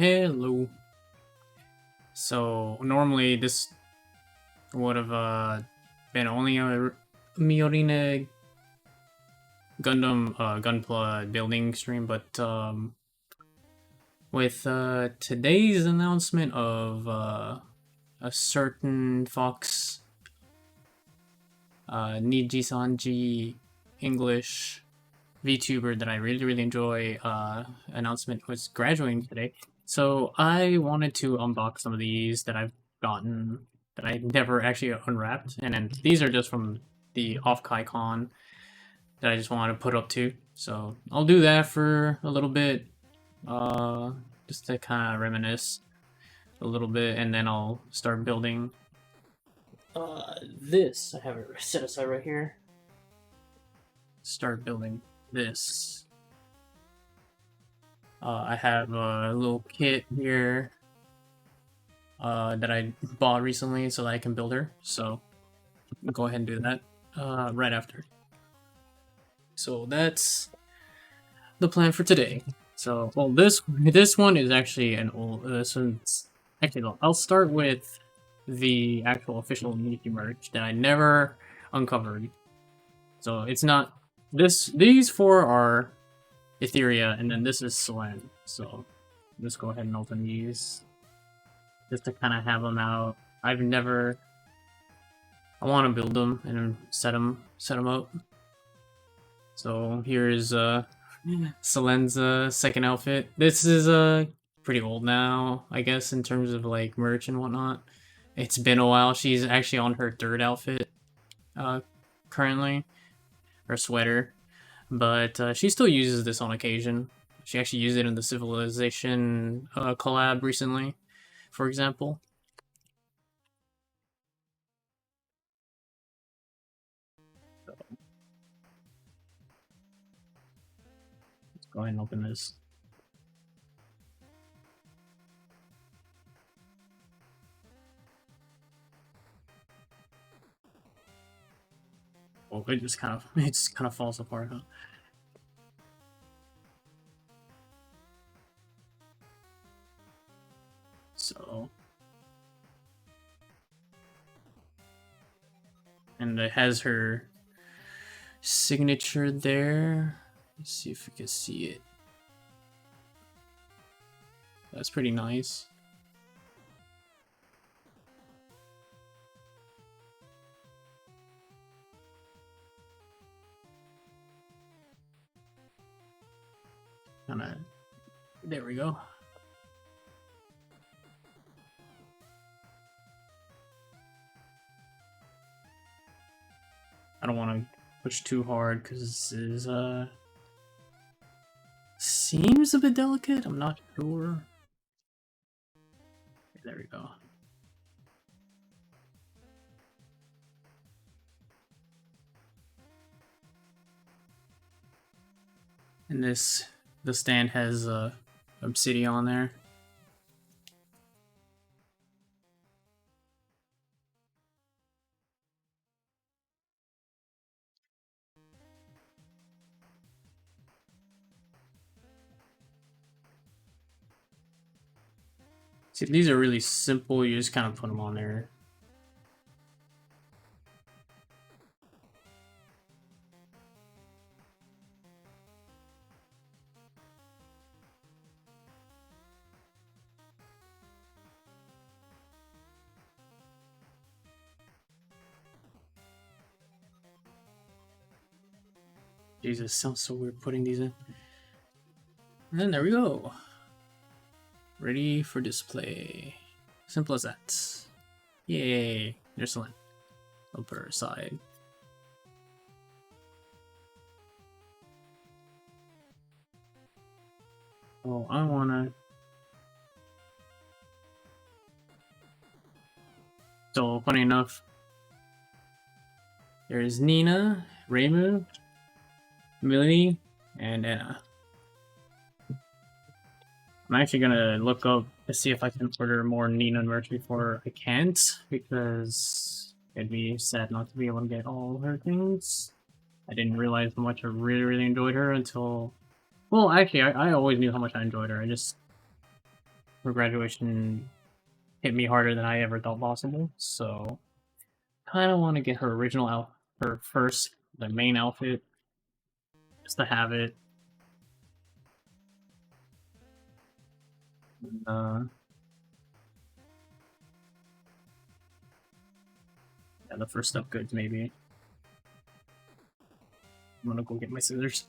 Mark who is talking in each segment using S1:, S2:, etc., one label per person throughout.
S1: Hello. So normally this would have been only a Miorine Gundam Gunpla building stream, but with today's announcement of a certain Fox Niji Sanji English VTuber that I really enjoy announcement was graduating today. So I wanted to unbox some of these that I've gotten that I never actually unwrapped, and then these are just from the off-KaiCon that I just wanted to put up to. So I'll do that for a little bit, just to kind of reminisce a little bit, and then I'll start building. This I have it set aside right here. Start building this. I have a little kit here that I bought recently so that I can build her. So I'll go ahead and do that right after. So that's the plan for today. So, well, this one is actually an old. This one's actually no, I'll start with the actual official Niji merch that I never uncovered. So it's not this. These four are Etheria, and then this is Selen. So let's go ahead and open these just to kind of have them out. I want to build them and then set them up. So here's Selen's second outfit. This is pretty old now, I guess, in terms of like merch and whatnot. It's been a while. She's actually on her third outfit currently, her sweater. But she still uses this on occasion. She actually used it in the Civilization collab recently, for example. So, let's go ahead and open this. Oh, it just kind of falls apart, huh? So, and it has her signature there. Let's see if we can see it. That's pretty nice. Kinda, there we go. I don't want to push too hard because this is seems a bit delicate. I'm not sure. There we go. And the stand has obsidian on there. See, these are really simple. You just kind of put them on there. Jesus, sounds so weird putting these in. And then there we go. Ready for display. Simple as that. Yay. There's Selen. I'll put her aside. Oh, I wanna... So, funny enough, there's Nina, Reimu, Millie, and Anna. I'm actually gonna look up to see if I can order more Nina merch before I can't, because it'd be sad not to be able to get all her things. I didn't realize how much I really enjoyed her until... Well, actually, I always knew how much I enjoyed her. I just her graduation hit me harder than I ever thought possible. So kind of want to get her original her first, the main outfit, just to have it. Uh, yeah, the first stuff goods maybe. I'm gonna go get my scissors.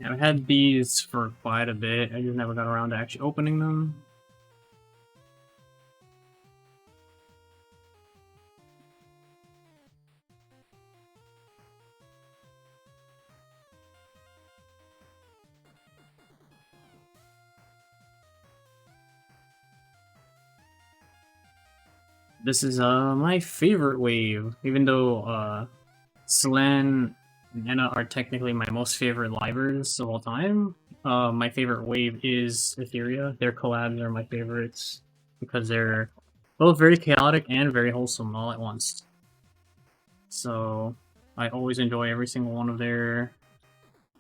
S1: Yeah, I've had these for quite a bit. I just never got around to actually opening them. This is my favorite wave, even though Slan and Anna are technically my most favorite livers of all time. My favorite wave is Etheria. Their collabs are my favorites because they're both very chaotic and very wholesome all at once. So I always enjoy every single one of their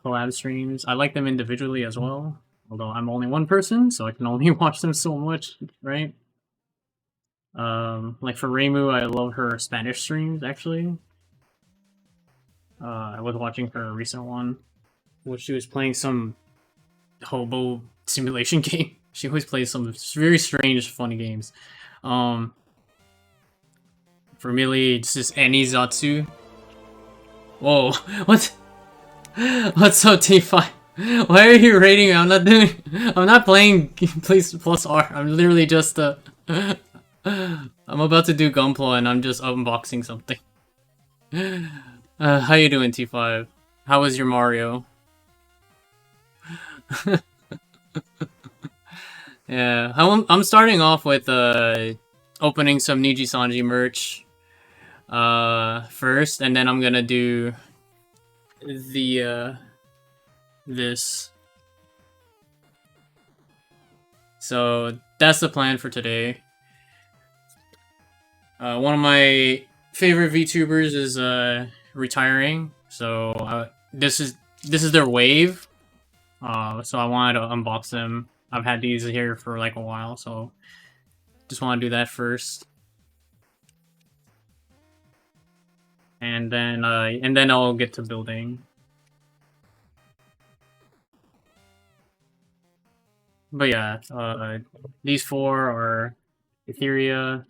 S1: collab streams. I like them individually as well, although I'm only one person, so I can only watch them so much, right? Like for Reimu, I love her Spanish streams actually. I was watching her recent one, which she was playing some hobo simulation game. She always plays some very strange, funny games. For Millie, it's just Anizatsu. Whoa, what? What's up, T5? Why are you rating me? I'm not playing Please Plus R. I'm literally just I'm about to do Gunpla and I'm just unboxing something. How you doing, T5? How was your Mario? Yeah, I'm starting off with opening some Niji Sanji merch first, and then I'm gonna do the this. So that's the plan for today. One of my favorite VTubers is retiring, so this is their wave. So I wanted to unbox them. I've had these here for like a while, so just want to do that first, and then I'll get to building. But yeah, these four are Etheria.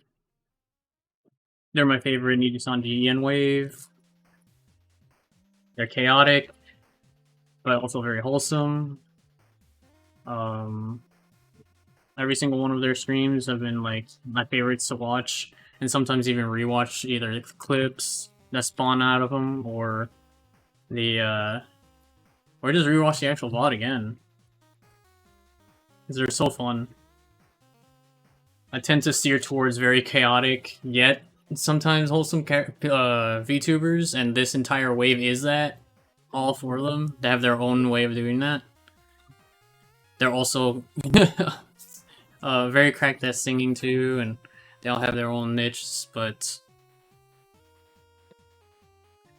S1: They're my favorite Nijisanji Yen wave. They're chaotic, but also very wholesome. Every single one of their streams have been like my favorites to watch, and sometimes even rewatch either clips that spawn out of them or or just rewatch the actual VOD again, because they're so fun. I tend to steer towards very chaotic yet sometimes wholesome VTubers, and this entire wave is that. All four of them, they have their own way of doing that. They're also very cracked at singing too, and they all have their own niches, but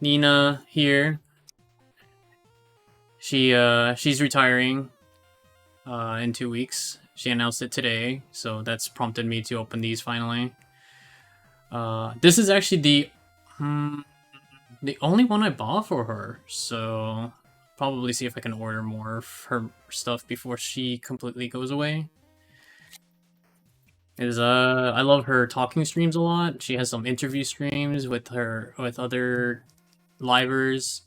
S1: Nina here, she's retiring in 2 weeks. She announced it today, so that's prompted me to open these finally. This is actually the only one I bought for her, so probably see if I can order more of her stuff before she completely goes away. I love her talking streams a lot. She has some interview streams with other livers,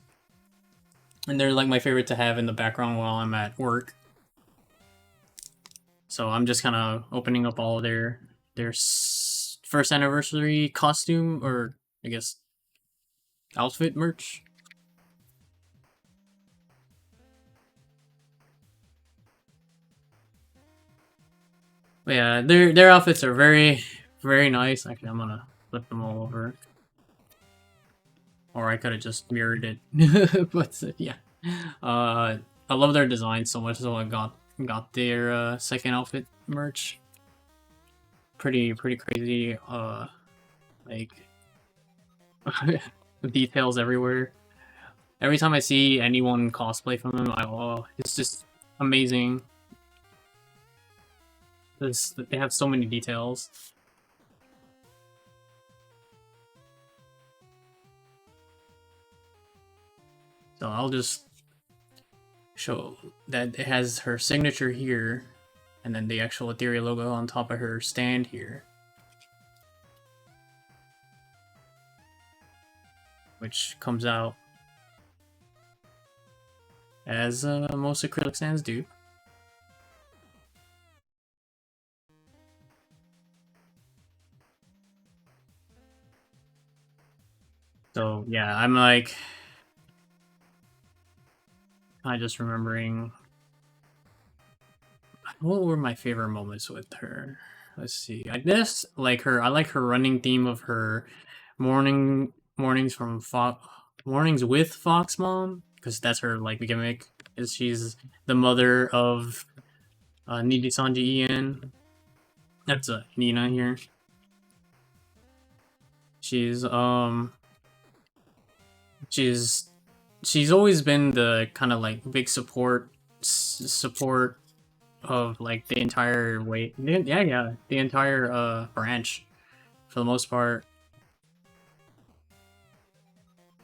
S1: and they're like my favorite to have in the background while I'm at work. So I'm just kind of opening up all their first anniversary costume, or I guess outfit merch. But yeah, their outfits are very, very nice. Actually, I'm gonna flip them all over. or I could have just mirrored it. But yeah, I love their design so much, so I got their second outfit merch. Pretty crazy. Like details everywhere. Every time I see anyone cosplay from them, it's just amazing. They have so many details. So I'll just show that it has her signature here, and then the actual Ethereal logo on top of her stand here. Which comes out as most acrylic stands do. So yeah, I'm like, I just remembering what were my favorite moments with her. Let's see. I guess like I like her running theme of her mornings from mornings with Fox Mom, because that's her like gimmick. Is she's the mother of Niji Sanji Ian. That's Nina here. She's she's always been the kind of like big support of like the entire the entire branch for the most part.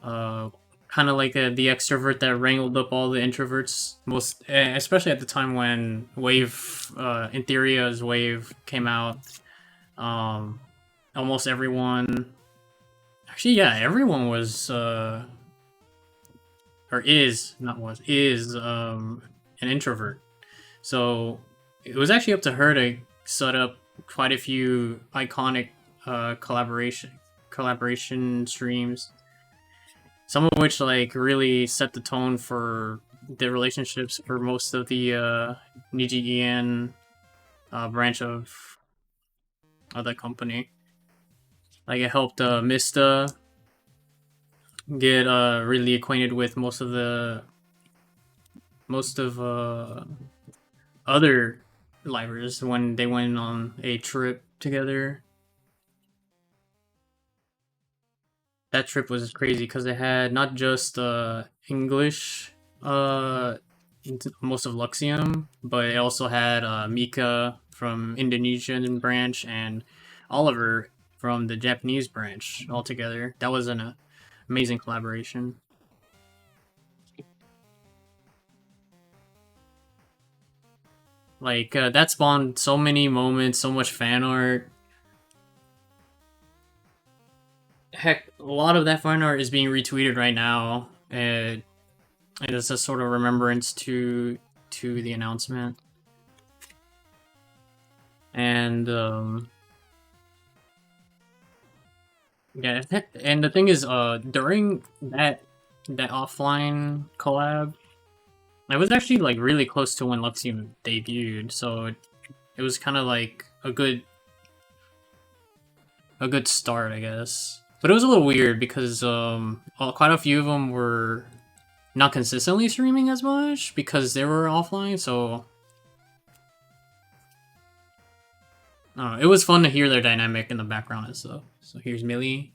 S1: Kind of like the extrovert that wrangled up all the introverts, most especially at the time when Wave Intheria's Wave came out. Almost everyone, actually, yeah, everyone was or is not was is an introvert. So it was actually up to her to set up quite a few iconic collaboration streams. Some of which like really set the tone for the relationships for most of the Niji Ian branch of the company. Like it helped Mista get really acquainted with most of other livers when they went on a trip together. That trip was crazy because it had not just English, most of Luxium, but it also had Mika from Indonesian branch and Oliver from the Japanese branch all together. That was an amazing collaboration. Like that spawned so many moments, so much fan art. Heck, a lot of that fan art is being retweeted right now. And it's a sort of remembrance to the announcement. And yeah, and the thing is, during that offline collab, I was actually like really close to when Luxium debuted, so it was kind of like a good start, I guess. But it was a little weird because quite a few of them were not consistently streaming as much because they were offline. So it was fun to hear their dynamic in the background and stuff. So here's Millie.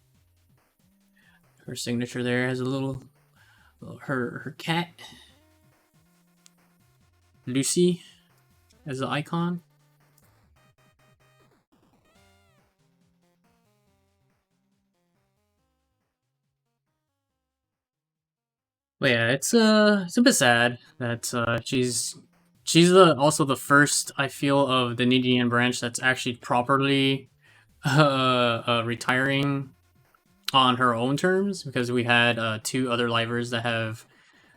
S1: Her signature there has a little her cat. Lucy as the icon. But yeah, it's a bit sad that she's also the first, I feel, of the Nijian branch that's actually properly retiring on her own terms, because we had two other livers that have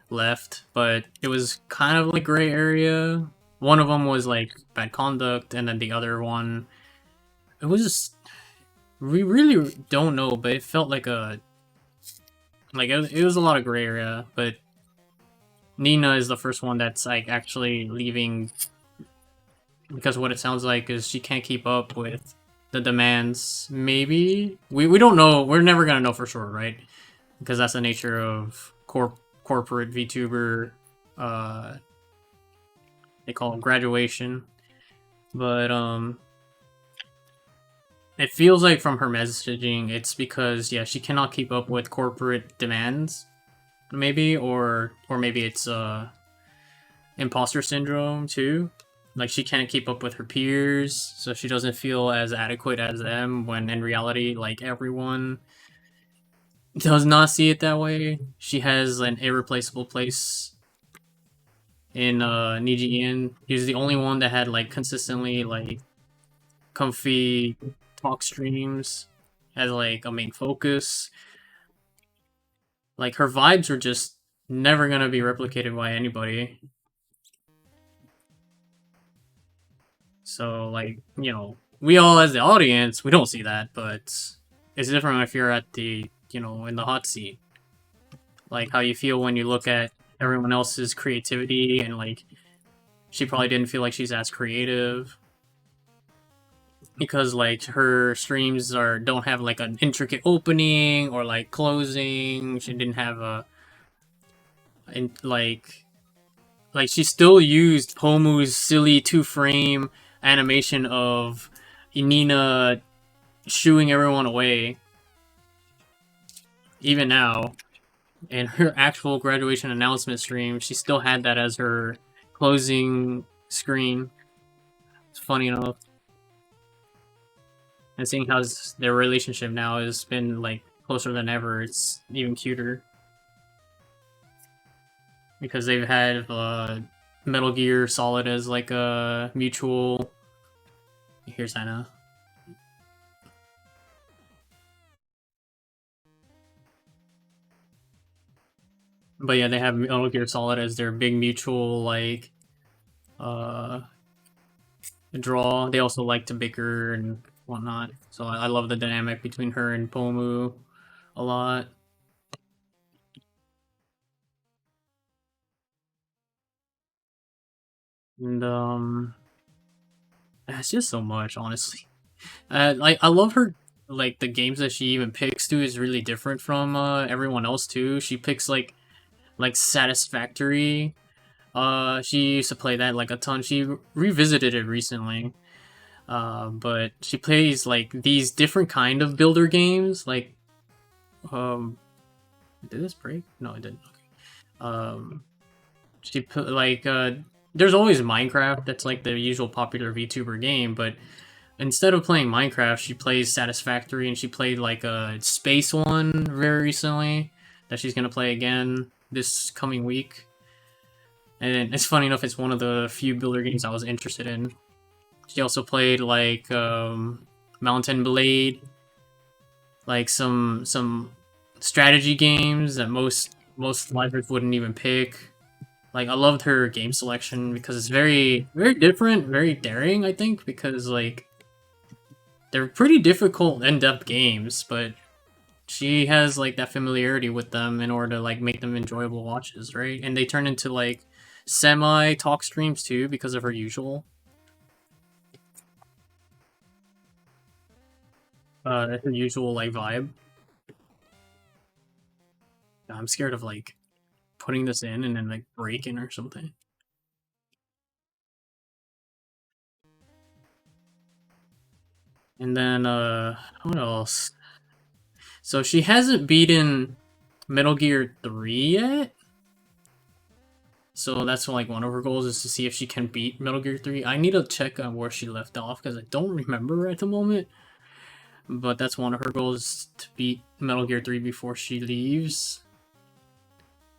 S1: left, but it was kind of like gray area. One of them was like bad conduct, and then the other one, it was just, we really don't know, but it felt like it was a lot of gray area. But Nina is the first one that's like actually leaving, because what it sounds like is she can't keep up with the demands. Maybe we don't know. We're never gonna know for sure, right? because that's the nature of corporate VTuber. Uh, they call it graduation, but it feels like from her messaging, it's because yeah, she cannot keep up with corporate demands, maybe, or maybe it's imposter syndrome too. Like she can't keep up with her peers, so she doesn't feel as adequate as them. When in reality, like everyone does not see it that way. She has an irreplaceable place in Niji. He's the only one that had like consistently like comfy talk streams as like a main focus. Like her vibes are just never gonna be replicated by anybody. So like, we all as the audience, we don't see that, but it's different if you're at the, in the hot seat. Like how you feel when you look at everyone else's creativity and like she probably didn't feel like she's as creative because like her streams don't have like an intricate opening or like closing. She didn't have and like she still used Pomu's silly 2-frame animation of Inina shooing everyone away. Even now, in her actual graduation announcement stream, she still had that as her closing screen. It's funny enough. And seeing how their relationship now has been like closer than ever, it's even cuter. Because they've had Metal Gear Solid as like a mutual. Here's Anna. But yeah, they have Metal Gear Solid as their big mutual like draw. They also like to bicker and whatnot. So I love the dynamic between her and Pomu a lot. And it's just so much, honestly. Like I love her. Like the games that she even picks too is really different from everyone else too. She picks like Satisfactory. She used to play that like a ton. She revisited it recently. But she plays like these different kind of builder games. Like, did this break? No, it didn't. Okay. She put like there's always Minecraft. That's like the usual popular VTuber game, but instead of playing Minecraft, she plays Satisfactory, and she played like a space one very recently that she's gonna play again this coming week. And it's funny enough, it's one of the few builder games I was interested in. She also played like Mountain Blade, like some strategy games that most lifers wouldn't even pick. Like I loved her game selection because it's very different, very daring. I think because like they're pretty difficult in-depth games, but she has like that familiarity with them in order to like make them enjoyable watches, right? And they turn into like semi talk streams too because of her usual like vibe. I'm scared of like putting this in and then like breaking or something. And then what else? So she hasn't beaten Metal Gear 3 yet. So that's like one of her goals is to see if she can beat Metal Gear 3. I need to check on where she left off because I don't remember at the moment. But that's one of her goals, to beat Metal Gear 3 before she leaves.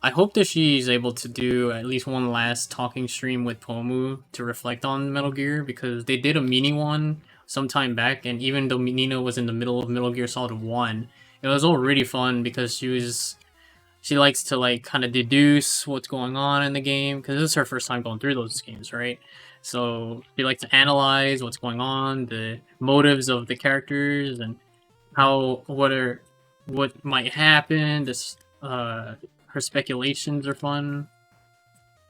S1: I hope that she's able to do at least one last talking stream with Pomu to reflect on Metal Gear, because they did a mini one sometime back, and even though Nina was in the middle of Metal Gear Solid 1, it was all really fun because she likes to like kind of deduce what's going on in the game, because this is her first time going through those games, right? So she likes to analyze what's going on, the motives of the characters, and what might happen. Her speculations are fun,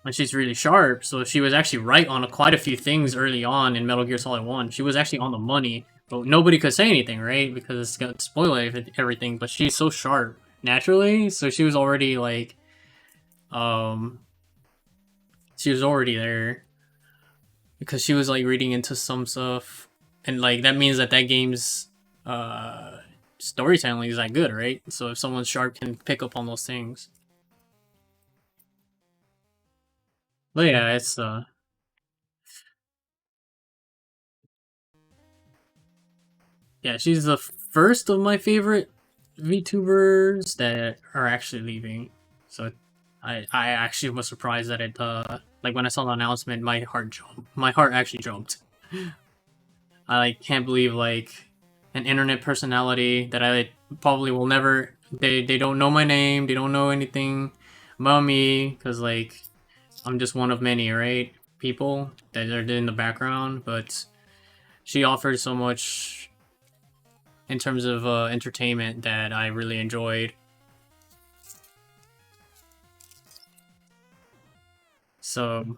S1: and she's really sharp. So she was actually right on quite a few things early on in Metal Gear Solid 1. She was actually on the money, but nobody could say anything, right? Because it's gonna spoil everything. But she's so sharp naturally. So she was already like, um, she was already there because she was like reading into some stuff, and like that means that that game's uh storytelling is that good, right? So if someone's sharp can pick up on those things. But yeah, it's yeah, she's the first of my favorite VTubers that are actually leaving. So I actually was surprised that it like when I saw the announcement, my heart jumped. My heart actually jumped. I like can't believe like an internet personality that I probably will never. They don't know my name. They don't know anything about me because like I'm just one of many, right? People that are in the background, but she offers so much in terms of entertainment that I really enjoyed. So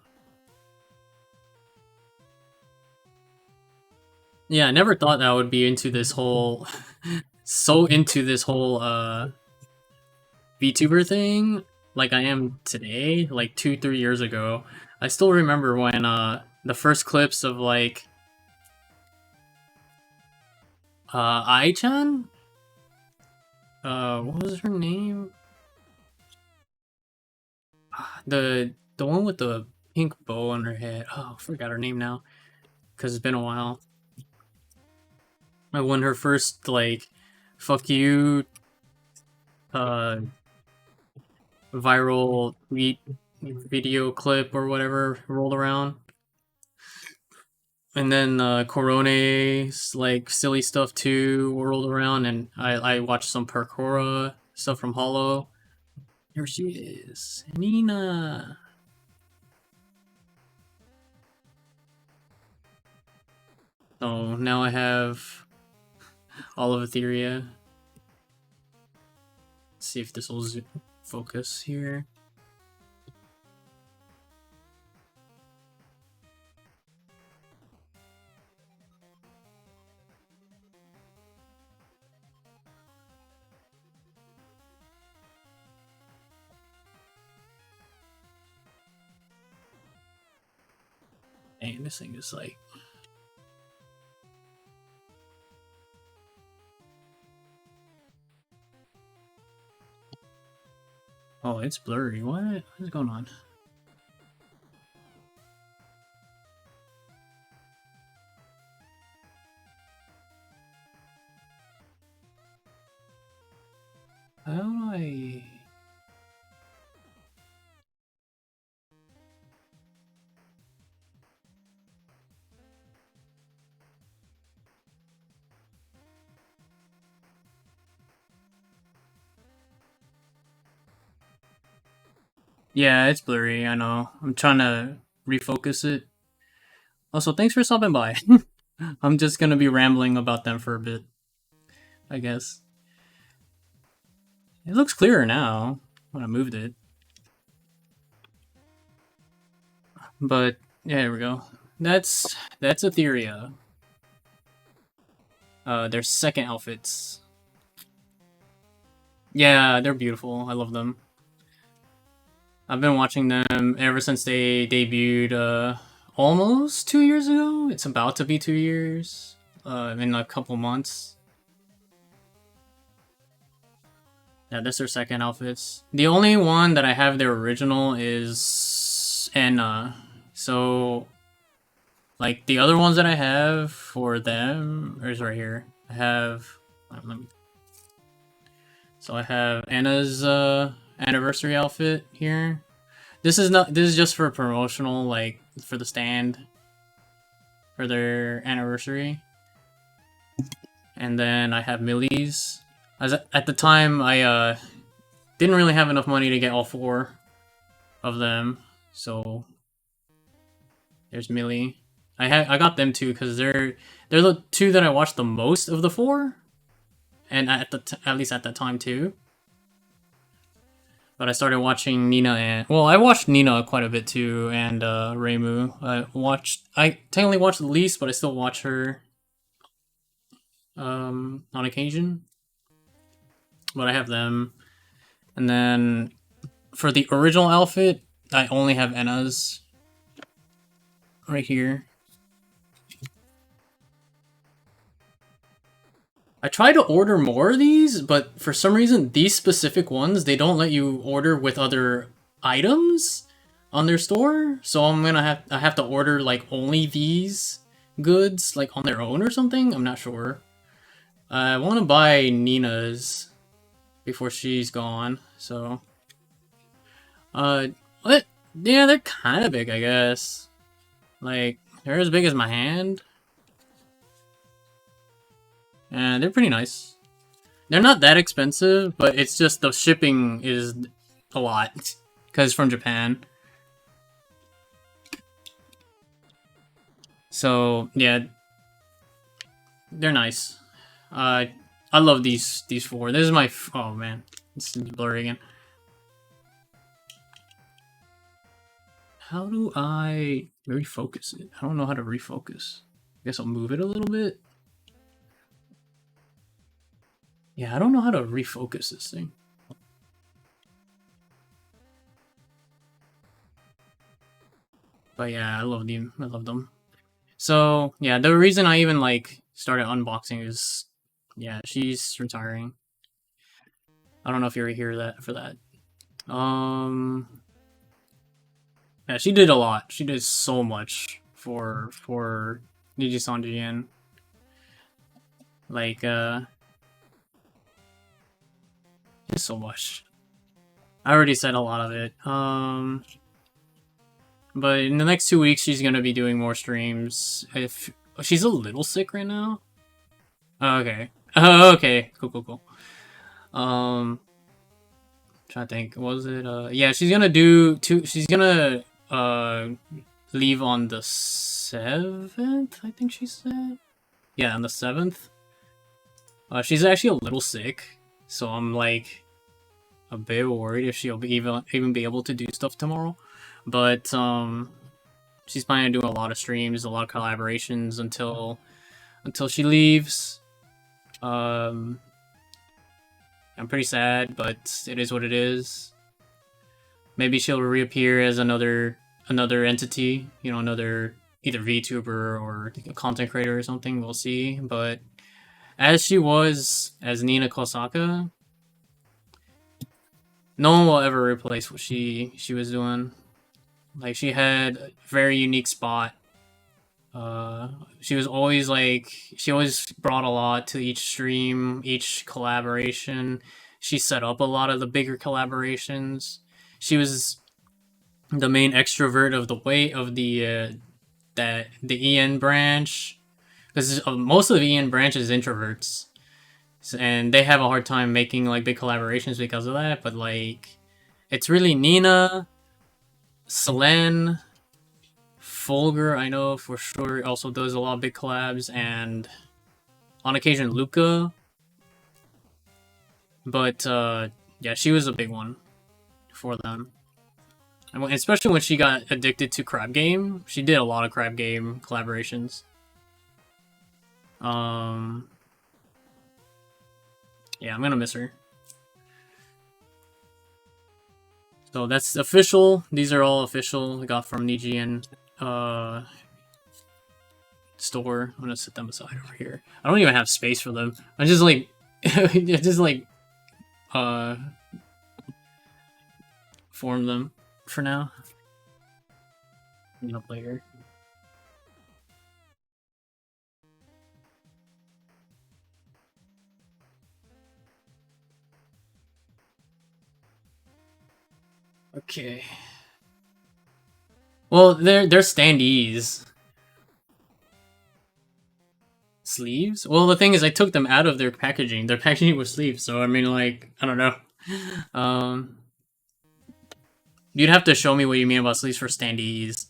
S1: yeah, I never thought I would be into this whole so into this whole VTuber thing like I am today, like 2, 3 years ago. I still remember when the first clips of like Ai-chan? What was her name? The one with the pink bow on her head. Oh, I forgot her name now. Cause it's been a while. When her first like fuck you uh viral tweet video clip or whatever rolled around. And then Corone's like silly stuff too rolled around, and I watched some Percora stuff from Hollow. Here she is, Nina. So now I have all of Etheria. Let's see if this will focus here. Dang, this thing is like. Oh, it's blurry. What is going on? How do I? Yeah, it's blurry. I know. I'm trying to refocus it. Also, thanks for stopping by. I'm just gonna be rambling about them for a bit, I guess. It looks clearer now when I moved it. But yeah, here we go. That's Etheria. Their second outfits. Yeah, they're beautiful. I love them. I've been watching them ever since they debuted almost 2 years ago. It's about to be 2 years. In a couple months. Yeah, that's their second outfits. The only one that I have their original is Anna. So like the other ones that I have for them is right here. I have so I have Anna's anniversary outfit here. This is just for promotional, like for the stand for their anniversary. And then I have Millie's. As at the time I didn't really have enough money to get all four of them. So there's Millie. I got them too because they're the two that I watched the most of the four, and at least at that time too. But I started watching Nina and I watched Nina quite a bit too, and Reimu. I technically watched the least, but I still watch her on occasion. But I have them. And then for the original outfit, I only have Enna's right here. I tried to order more of these, but for some reason, these specific ones, they don't let you order with other items on their store. So I have to order like only these goods like on their own or something. I'm not sure. I want to buy Nina's before she's gone. So, what? Yeah, they're kind of big, I guess. Like they're as big as my hand, and they're pretty nice. They're not that expensive, but it's just the shipping is a lot because it's from Japan. So yeah, they're nice. I love these four. This is my oh man, it's blurry again. How do I refocus it? I don't know how to refocus. I guess I'll move it a little bit. Yeah, I don't know how to refocus this thing. But yeah, I love them. I love them. So yeah, the reason I even like started unboxing is, yeah, she's retiring. I don't know if you're here that for that. Yeah, she did a lot. She did so much for Niji Sanjian. Like just so much. I already said a lot of it. But in the next 2 weeks, she's gonna be doing more streams. If she's a little sick right now. Oh, okay. Oh, okay. Cool, cool, cool. Trying to think. Was it? Yeah, she's gonna do two. She's gonna leave on the 7th. I think she said. Yeah, on the 7th. She's actually a little sick, so I'm like a bit worried if she'll be even be able to do stuff tomorrow. But she's planning to do a lot of streams, a lot of collaborations until she leaves. I'm pretty sad, but it is what it is. Maybe she'll reappear as another entity, you know, another either VTuber or a content creator or something. We'll see. But as she was as Nina Kosaka, no one will ever replace what she was doing. Like, she had a very unique spot. She was always like, she always brought a lot to each stream, each collaboration. She set up a lot of the bigger collaborations. She was the main extrovert of the the EN branch, because most of the EN branch is introverts, and they have a hard time making like big collaborations because of that. But like, it's really Nina, Selene, Fulgur, I know for sure, also does a lot of big collabs, and on occasion Luca. But yeah, she was a big one for them. And especially when she got addicted to Crab Game, she did a lot of Crab Game collaborations. Yeah, I'm gonna miss her. So that's official. These are all official. I got from Niji and store. I'm gonna set them aside over here. I don't even have space for them. I'm just like, form them for now. Up later. Okay. Well, they're standees. Sleeves? Well, the thing is, I took them out of their packaging. Their packaging was sleeves, so I mean, like, I don't know. You'd have to show me what you mean about sleeves for standees.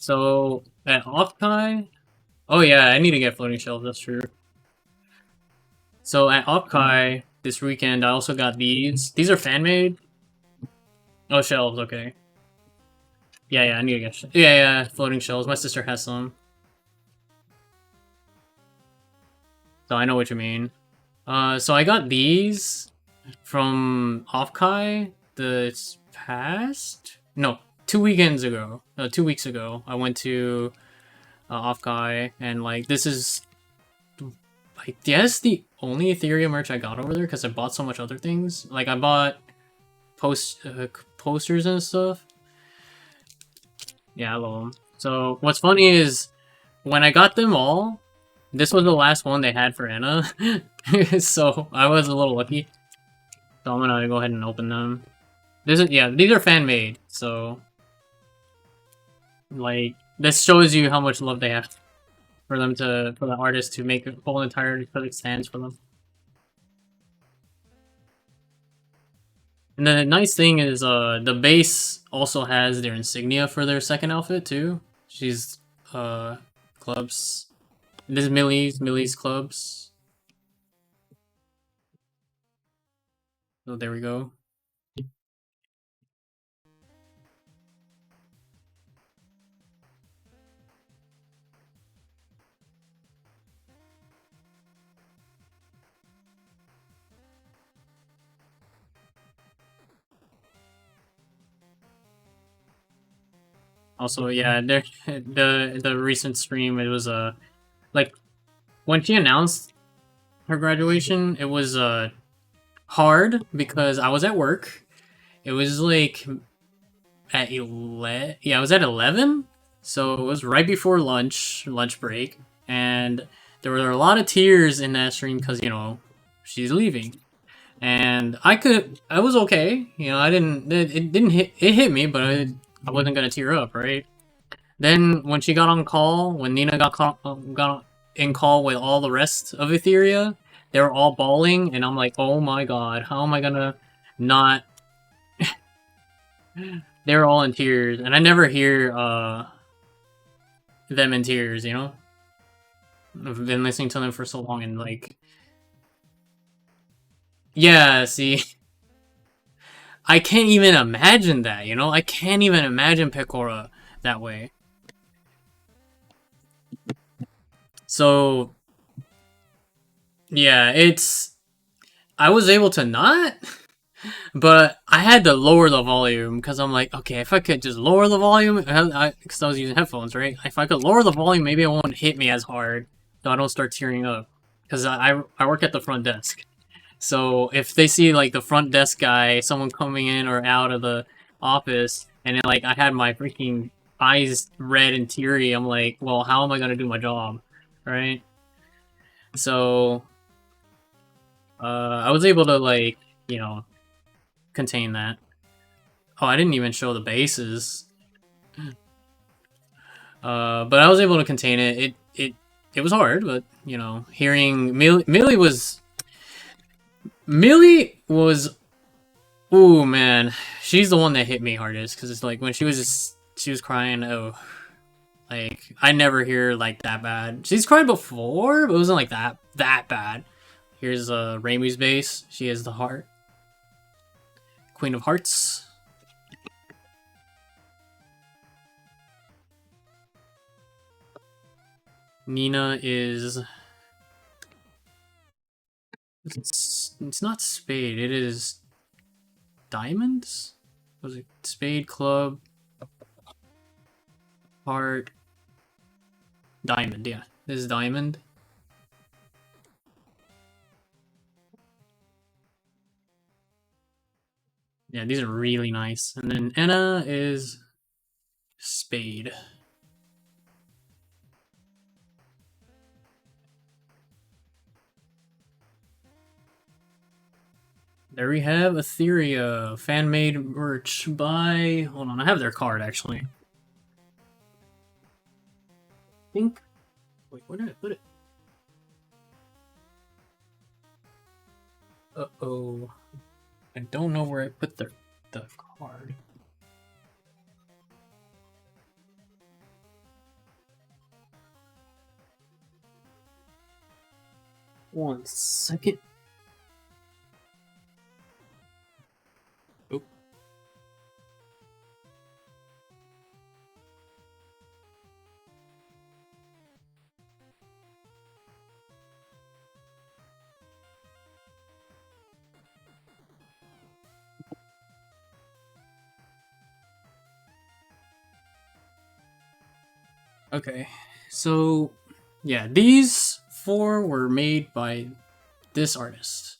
S1: So, at Opkai... Oh yeah, I need to get floating shelves, that's true. So, at Opkai this weekend, I also got these. These are fan-made. Oh, shelves, okay. Yeah, I need to get... Yeah, floating shelves. My sister has some. So I know what you mean. So I got these. from Offkai this past no 2 weekends ago. 2 weeks ago, I went to Offkai, and like this is I guess the only Ethereum merch I got over there because I bought so much other things. Like I bought posters and stuff. Yeah, I love them. So what's funny is when I got them all, this was the last one they had for Anna. So I was a little lucky. So I'm gonna go ahead and open them. These are fan made, so like this shows you how much love they have for the artist to make a whole entire stands for them. And the nice thing is the base also has their insignia for their second outfit too. She's clubs. This is Millie's clubs. So there we go. Also, yeah, the recent stream, it was like when she announced her graduation, it was hard because I was at work. It was like at 11. Yeah, I was at 11, so it was right before lunch break, and there were a lot of tears in that stream because she's leaving, and I was okay. I didn't it didn't hit it hit me, but I wasn't gonna tear up, right? Then when she got on call, when Nina got in call with all the rest of Etheria, they were all bawling, and I'm like, oh my god, how am I gonna not? They were all in tears, and I never hear them in tears. I've been listening to them for so long, and like, yeah, see, I can't even imagine that. I can't even imagine Pecora that way. So yeah, I was able to not, but I had to lower the volume because I'm like, okay, if I could just lower the volume, because I was using headphones, right? If I could lower the volume, maybe it won't hit me as hard, so I don't start tearing up. Because I work at the front desk, so if they see like the front desk guy, someone coming in or out of the office, and then like I had my freaking eyes red and teary, I'm like, well, how am I gonna do my job, right? So I was able to like contain that. Oh, I didn't even show the bases. But I was able to contain it. It was hard, but hearing Millie was. Ooh man, she's the one that hit me hardest because it's like when she was crying. Oh, like I never hear like that bad. She's cried before, but it wasn't like that bad. Here's Raimi's base. She is the heart, Queen of Hearts. Nina is. It's not spade. It is diamonds. Was it spade, club, heart, diamond? Yeah, this is diamond. Yeah, these are really nice. And then Anna is spade. There we have Etheria, fan-made merch by... Hold on, I have their card, actually. I think... Wait, where did I put it? Uh-oh. I don't know where I put the card. One second. Oh. Okay, so yeah, these four were made by this artist.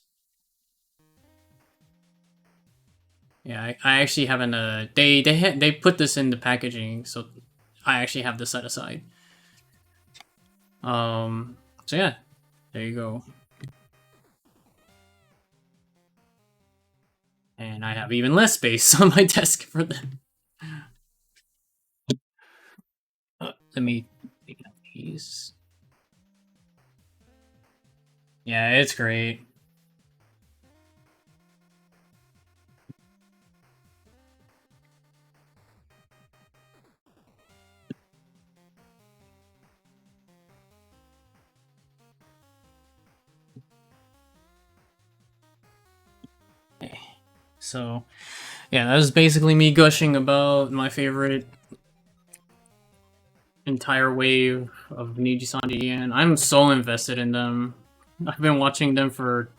S1: Yeah, I actually haven't. They put this in the packaging, so I actually have this set aside. So yeah, there you go. And I have even less space on my desk for them. Let me take out these. Yeah, it's great. Okay. So, yeah, that was basically me gushing about my favorite entire wave of Niji Sanji, and I'm so invested in them. I've been watching them for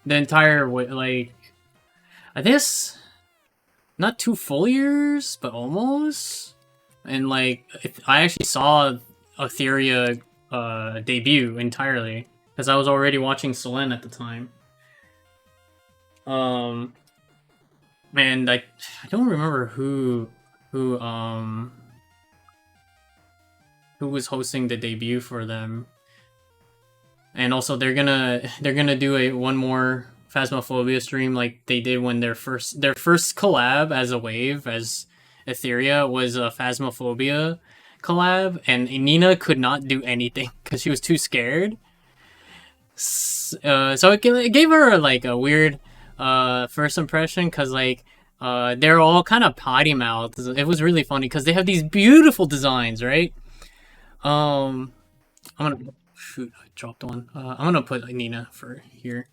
S1: the entire way, like, I guess not 2 full years, but almost. And like, I actually saw Etheria debut entirely because I was already watching Selene at the time. Um, and I don't remember who who was hosting the debut for them. And also they're gonna do a one more Phasmophobia stream like they did when their first collab as a wave as Etheria was a Phasmophobia collab, and Nina could not do anything because she was too scared. So it gave her like a weird first impression because like they're all kind of potty mouths. It was really funny because they have these beautiful designs, right? Um, I'm gonna shoot. I dropped one. I'm gonna put Nina for here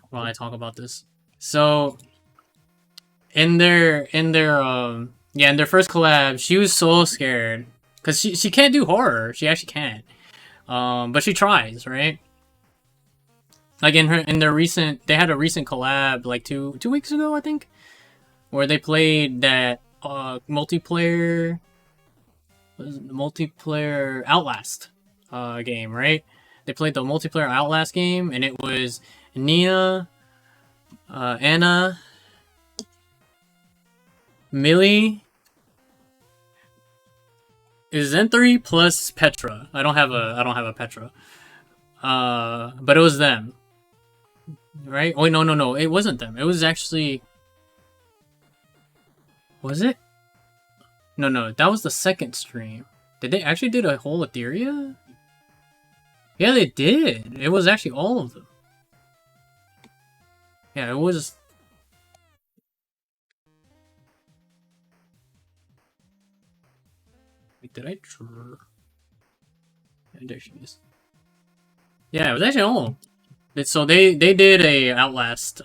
S1: while I talk about this. So in their first collab, she was so scared because she can't do horror. She actually can't. But she tries, right? Like they had a recent collab like two weeks ago, I think, where they played that multiplayer Outlast game, right? They played the multiplayer Outlast game, and it was Nia, Anna, Millie, is Zen3 plus Petra. I don't have a Petra. But it was them, right? Oh no, it wasn't them. It was actually, was it? No, that was the second stream. Did they actually did a whole Etheria? Yeah, they did. It was actually all of them. Yeah, it was. Wait, did I draw? Yeah, there she is. Yeah, it was actually all. So they did a Outlast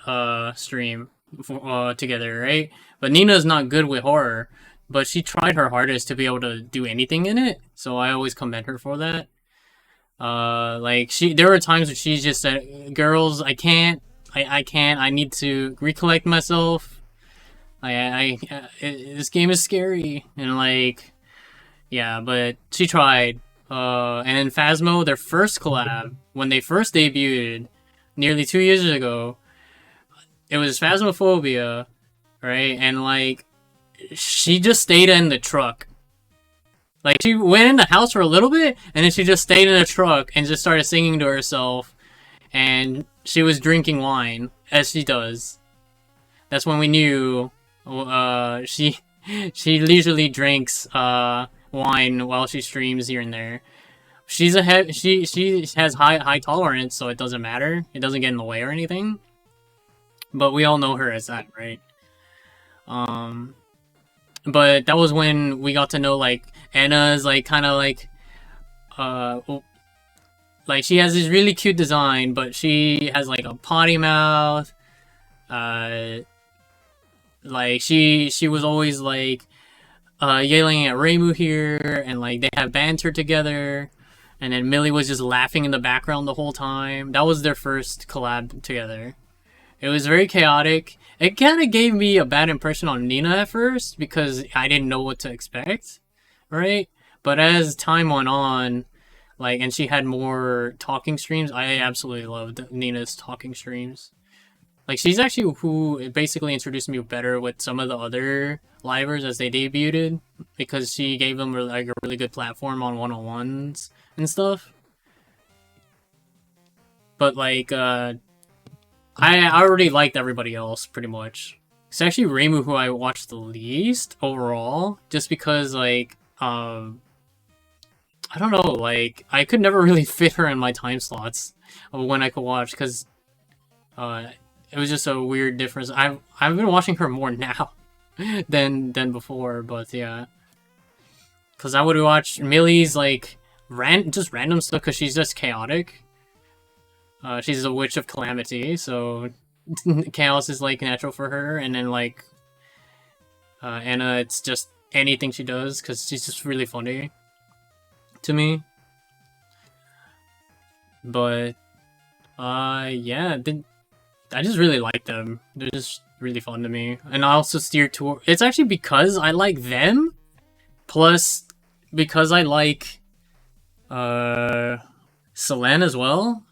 S1: stream together, right? But Nina's not good with horror, but she tried her hardest to be able to do anything in it. So I always commend her for that. Like there were times when she just said, "Girls, I can't. I can't. I need to recollect myself. This game is scary." And like, yeah, but she tried. And then Phasmo, their first collab, when they first debuted, nearly 2 years ago, it was Phasmophobia, right? And like, she just stayed in the truck. Like, she went in the house for a little bit, and then she just stayed in the truck and just started singing to herself. And she was drinking wine, as she does. That's when we knew she leisurely drinks wine while she streams here and there. She has high tolerance, so it doesn't matter. It doesn't get in the way or anything. But we all know her as that, right? But that was when we got to know like Anna's like kind of like she has this really cute design, but she has like a potty mouth. Like she was always like yelling at Reimu here, and like they have banter together. And then Millie was just laughing in the background the whole time. That was their first collab together. It was very chaotic. It kind of gave me a bad impression on Nina at first because I didn't know what to expect, right? But as time went on, like, and she had more talking streams, I absolutely loved Nina's talking streams. Like, she's actually who basically introduced me better with some of the other livers as they debuted, because she gave them like a really good platform on one-on-ones and stuff. But like, I already liked everybody else pretty much. It's actually Reimu who I watched the least overall, just because like, I don't know, like I could never really fit her in my time slots of when I could watch, because uh, it was just a weird difference. I've been watching her more now than before, but yeah, because I would watch Millie's like just random stuff because she's just chaotic. She's a witch of calamity, so chaos is like natural for her, and then like Anna, it's just anything she does because she's just really funny to me. But yeah, I just really like them. They're just really fun to me, and I also steer toward. It's actually because I like them, plus because I like Selene as well.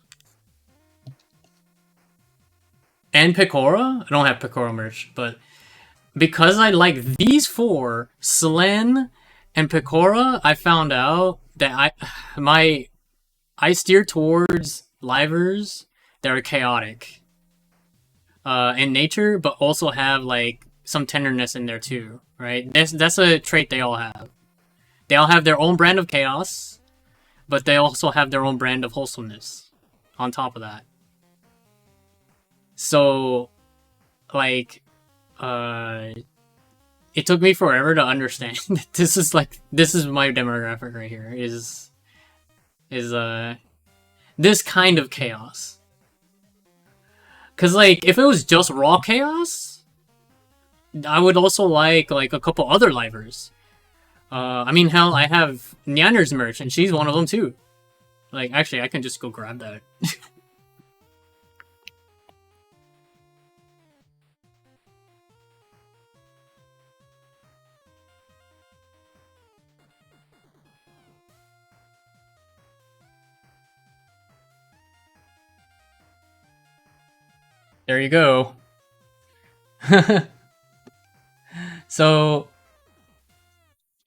S1: And Pecora? I don't have Pecora merch, but because I like these four, Selene and Pecora, I found out that I steer towards livers that are chaotic in nature, but also have like some tenderness in there too, right? That's a trait they all have. They all have their own brand of chaos, but they also have their own brand of wholesomeness on top of that. So, like, it took me forever to understand that this is my demographic right here, is this kind of chaos. Cause like, if it was just raw chaos, I would also like a couple other livers. I mean, hell, I have Nyanner's merch, and she's one of them too. Like, actually, I can just go grab that. There you go. So,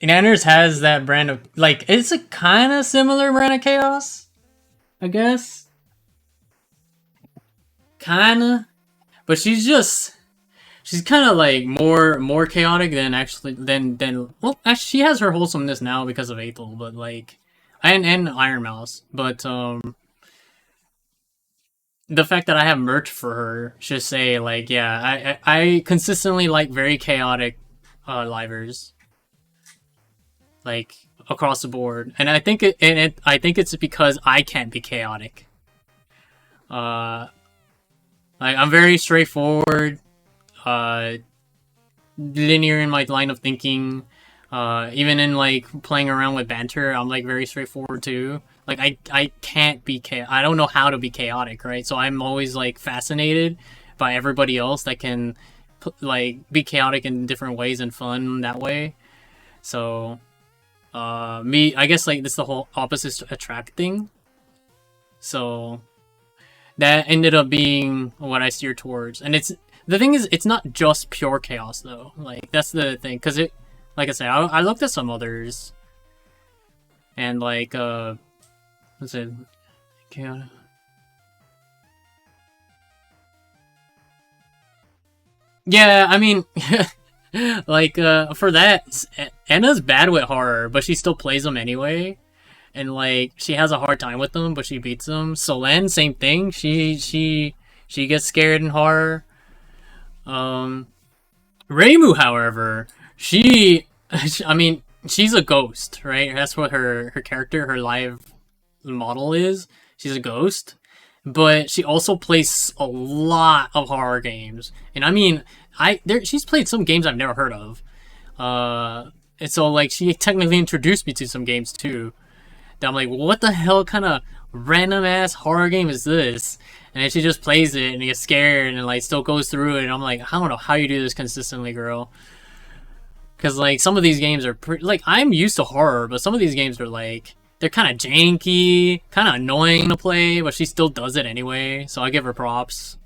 S1: Nanners has that brand of, like, it's a kind of similar brand of chaos, I guess. Kinda. But she's kind of like more chaotic than actually, well, actually, she has her wholesomeness now because of Aethel, but like, and Iron Mouse, but, the fact that I have merch for her should say, like, yeah, I consistently like very chaotic livers, like across the board, and I think it's because I can't be chaotic. Uh, like, I'm very straightforward, uh, linear in my line of thinking. Even in like playing around with banter, I'm like very straightforward too. Like, I can't be I don't know how to be chaotic, right? So I'm always like fascinated by everybody else that can like be chaotic in different ways and fun that way. So me, I guess like this is the whole opposites attract thing. So that ended up being what I steer towards. And the thing is, it's not just pure chaos though. Like, that's the thing, because it, like I said, I looked at some others, and like what's it? Chaotic. Yeah, I mean, like for that, Anna's bad with horror, but she still plays them anyway. And like, she has a hard time with them, but she beats them. Selene, same thing. She gets scared in horror. Um, Reimu, however, I mean, she's a ghost, right? That's what her character, her live model is. She's a ghost, but she also plays a lot of horror games, and I mean, she's played some games I've never heard of. And so like, she technically introduced me to some games too. That I'm like, what the hell kind of random ass horror game is this? And then she just plays it and gets scared and like still goes through it. And I'm like, I don't know how you do this consistently, girl. Because, like, some of these games are pretty... Like, I'm used to horror, but some of these games are, like... They're kind of janky, kind of annoying to play, but she still does it anyway, so I give her props.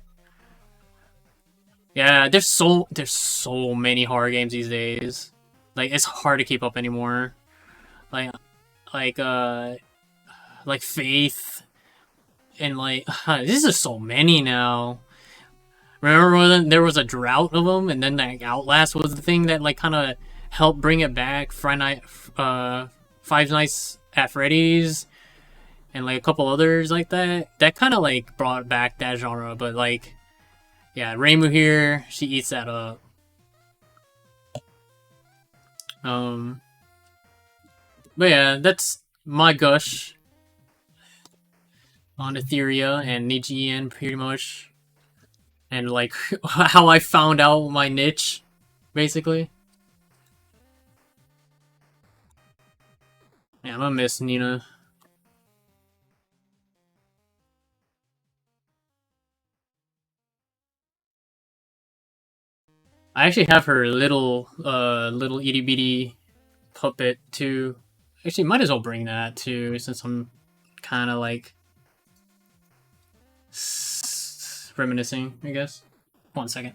S1: Yeah, there's so many horror games these days. Like, it's hard to keep up anymore. Like, like, uh... Like, Faith, and, like... This is so many now. Remember when there was a drought of them, and then like Outlast was the thing that like kind of helped bring it back. Five Nights at Freddy's, and like a couple others like that. That kind of like brought back that genre. But like, yeah, Reimu here, she eats that up. But yeah, that's my gush on Etheria and Niji pretty much. And like how I found out my niche, basically. Yeah, I'm gonna miss Nina. I actually have her little itty bitty puppet too. Actually, might as well bring that too, since I'm kind of like reminiscing, I guess. 1 second.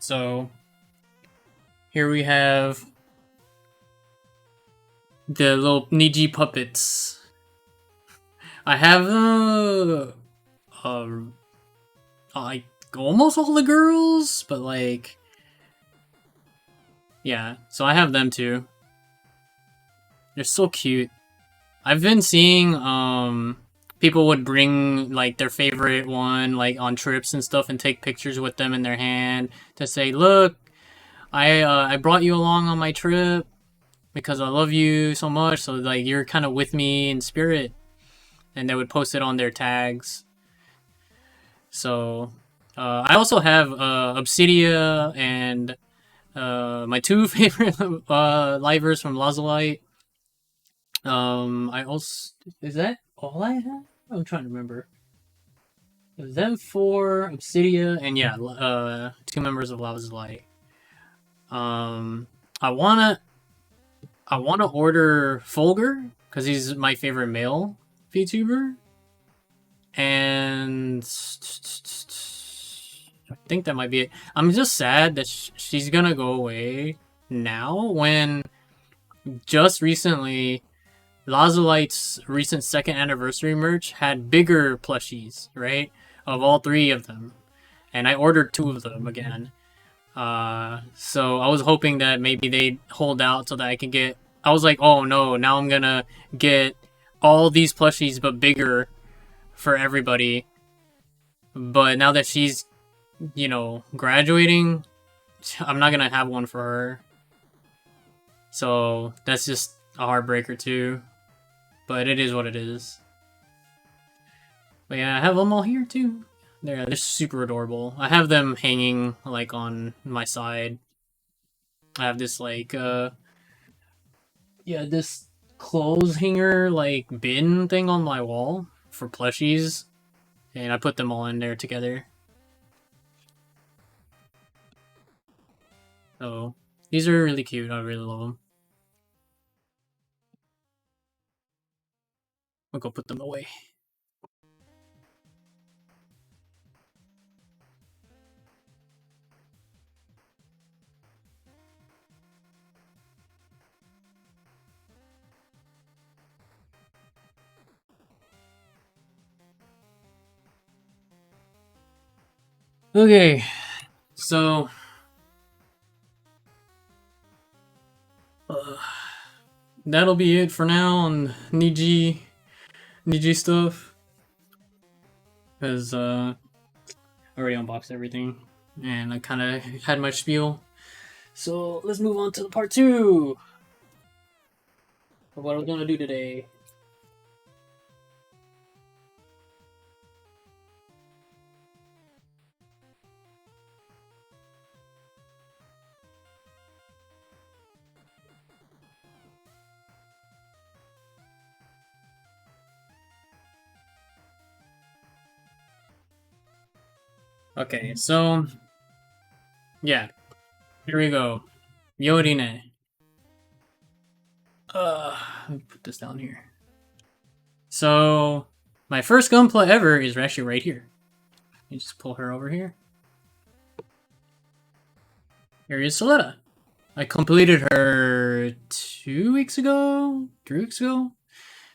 S1: So here we have the little Niji puppets. I have like almost all the girls, but like, yeah. So I have them too. They're so cute. I've been seeing people would bring like their favorite one like on trips and stuff and take pictures with them in their hand to say, look, I brought you along on my trip because I love you so much, so like you're kind of with me in spirit, and they would post it on their tags. So I also have Obsidia and my two favorite livers from Lazulite. I also, is that all I have? I'm trying to remember. It was them four, Obsidia, and yeah, two members of Lazulite. Um, I wanna order Fulgur because he's my favorite male VTuber, and I think that might be it. I'm just sad that she's gonna go away now when just recently Lazulite's recent second anniversary merch had bigger plushies, right? Of all three of them. And I ordered two of them again. So I was hoping that maybe they'd hold out so that I could get... I was like, oh no, now I'm gonna get all these plushies but bigger for everybody. But now that she's, you know, graduating, I'm not gonna have one for her. So that's just a heartbreaker too. But it is what it is. But yeah, I have them all here too. They're super adorable. I have them hanging like on my side. I have this like this clothes hanger like bin thing on my wall for plushies, and I put them all in there together. So these are really cute. I really love them. I'll go put them away. Okay, so that'll be it for now on Niji stuff. Because I already unboxed everything and I kind of had my spiel. So let's move on to the part 2 of what I'm gonna do today. Okay, so yeah, here we go. Miorine. Let me put this down here. So my first Gunpla ever is actually right here. Let me just pull her over here. Here is Soletta. I completed her 2 weeks ago, 3 weeks ago.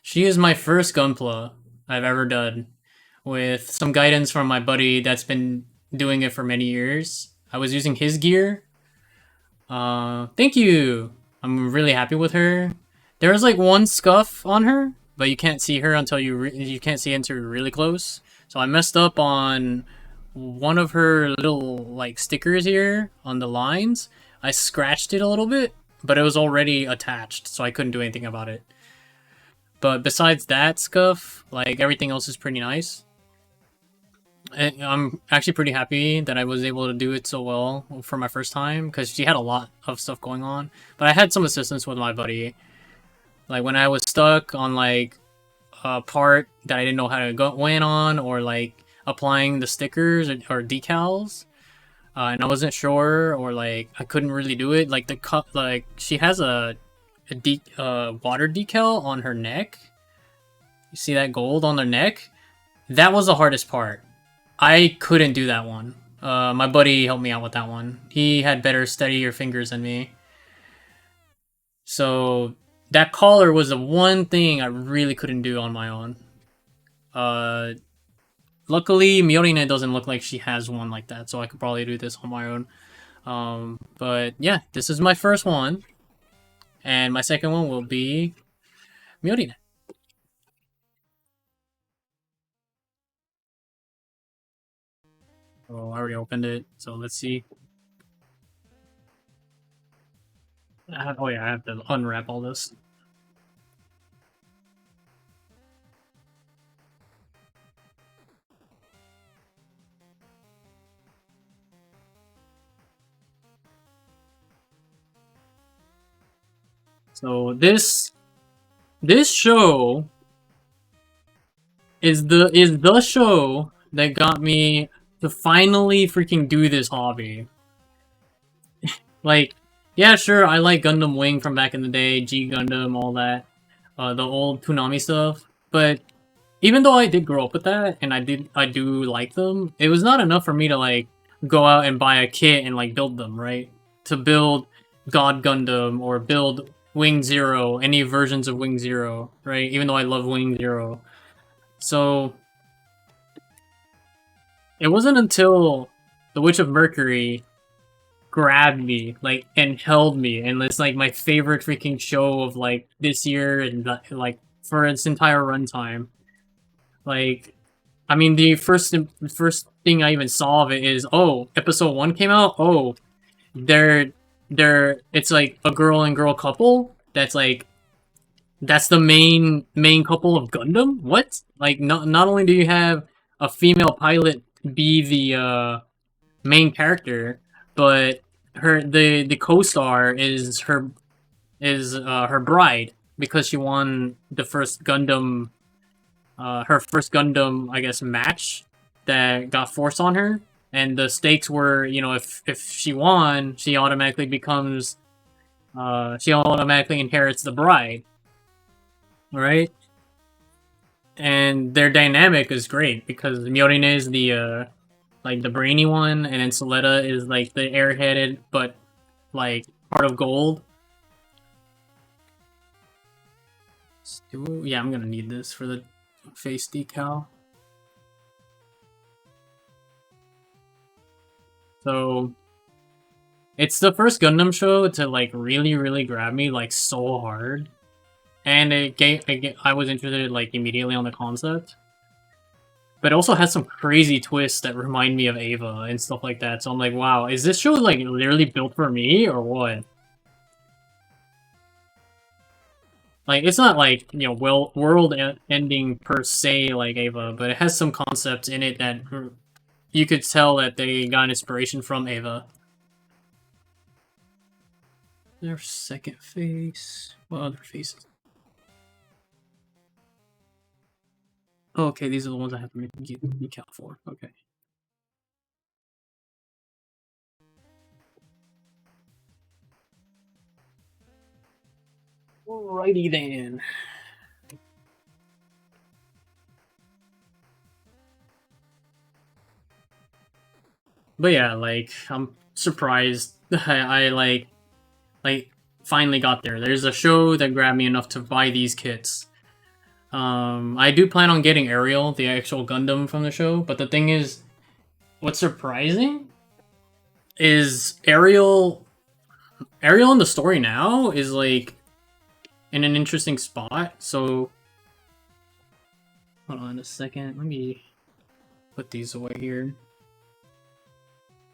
S1: She is my first Gunpla I've ever done, with some guidance from my buddy that's been doing it for many years. I was using his gear. Thank you. I'm really happy with her. There was like one scuff on her, but you can't see her until you can't see until you're really close. So I messed up on one of her little like stickers here on the lines. I scratched it a little bit, but it was already attached, so I couldn't do anything about it. But besides that scuff, like everything else is pretty nice. And I'm actually pretty happy that I was able to do it so well for my first time because she had a lot of stuff going on. But I had some assistance with my buddy. Like when I was stuck on like a part that I didn't know how to go went on, or like applying the stickers or decals, and I wasn't sure, or like I couldn't really do it. Like the cut, like she has water decal on her neck. You see that gold on her neck? That was the hardest part. I couldn't do that one. My buddy helped me out with that one. He had better, steadier fingers than me. So that collar was the one thing I really couldn't do on my own. Uh, Luckily, Miorine doesn't look like she has one like that, so I could probably do this on my own. But yeah, this is my first one, and my second one will be Miorine. Oh, I already opened it, so let's see. Oh yeah, I have to unwrap all this. So this show is the show that got me to finally freaking do this hobby. Like, yeah, sure, I like Gundam Wing from back in the day, G Gundam, all that, the old Toonami stuff. But even though I did grow up with that, and I do like them, it was not enough for me to like go out and buy a kit and like build them, right? To build God Gundam or build Wing Zero, any versions of Wing Zero, right? Even though I love Wing Zero. So it wasn't until The Witch of Mercury grabbed me, like, and held me, and it's like my favorite freaking show of like this year, and like for its entire runtime. Like, I mean, the first thing I even saw of it is, oh, episode one came out. Oh, they're it's like a girl and girl couple. That's the main couple of Gundam. What? Like, not only do you have a female pilot be the main character, but the co-star is her bride because she won the first Gundam, her first Gundam, I guess, match that got forced on her, and the stakes were, if she won, she automatically inherits the bride, right? And their dynamic is great because Miorine is the like the brainy one, and then Soletta is like the airheaded but like heart of gold. Yeah, I'm gonna need this for the face decal. So it's the first Gundam show to like really, really grab me like so hard, and I was interested like immediately on the concept. But it also has some crazy twists that remind me of Ava and stuff like that. So I'm like, wow, is this show like literally built for me or what? Like, it's not like, world ending per se like Ava, but it has some concepts in it that you could tell that they got inspiration from Ava. Their second face. What other faces? Oh, okay, these are the ones I have to make the decal for. Okay. Alrighty then. But yeah, like I'm surprised I like finally got there. There's a show that grabbed me enough to buy these kits. I do plan on getting Ariel, the actual Gundam from the show, but the thing is, what's surprising is Ariel in the story now is like in an interesting spot. So hold on a second, let me put these away here.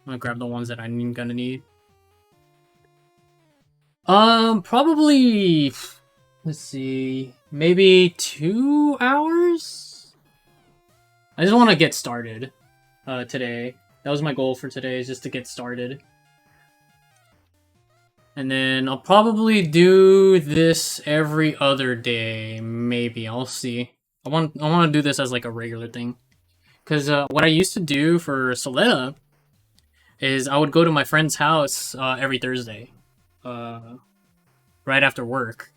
S1: I'm gonna grab the ones that I'm gonna need. Probably, let's see, maybe 2 hours? I just want to get started, today. That was my goal for today, is just to get started. And then I'll probably do this every other day, maybe, I'll see. I want to do this as like a regular thing. Because, what I used to do for Soletta is I would go to my friend's house, every Thursday. Right after work.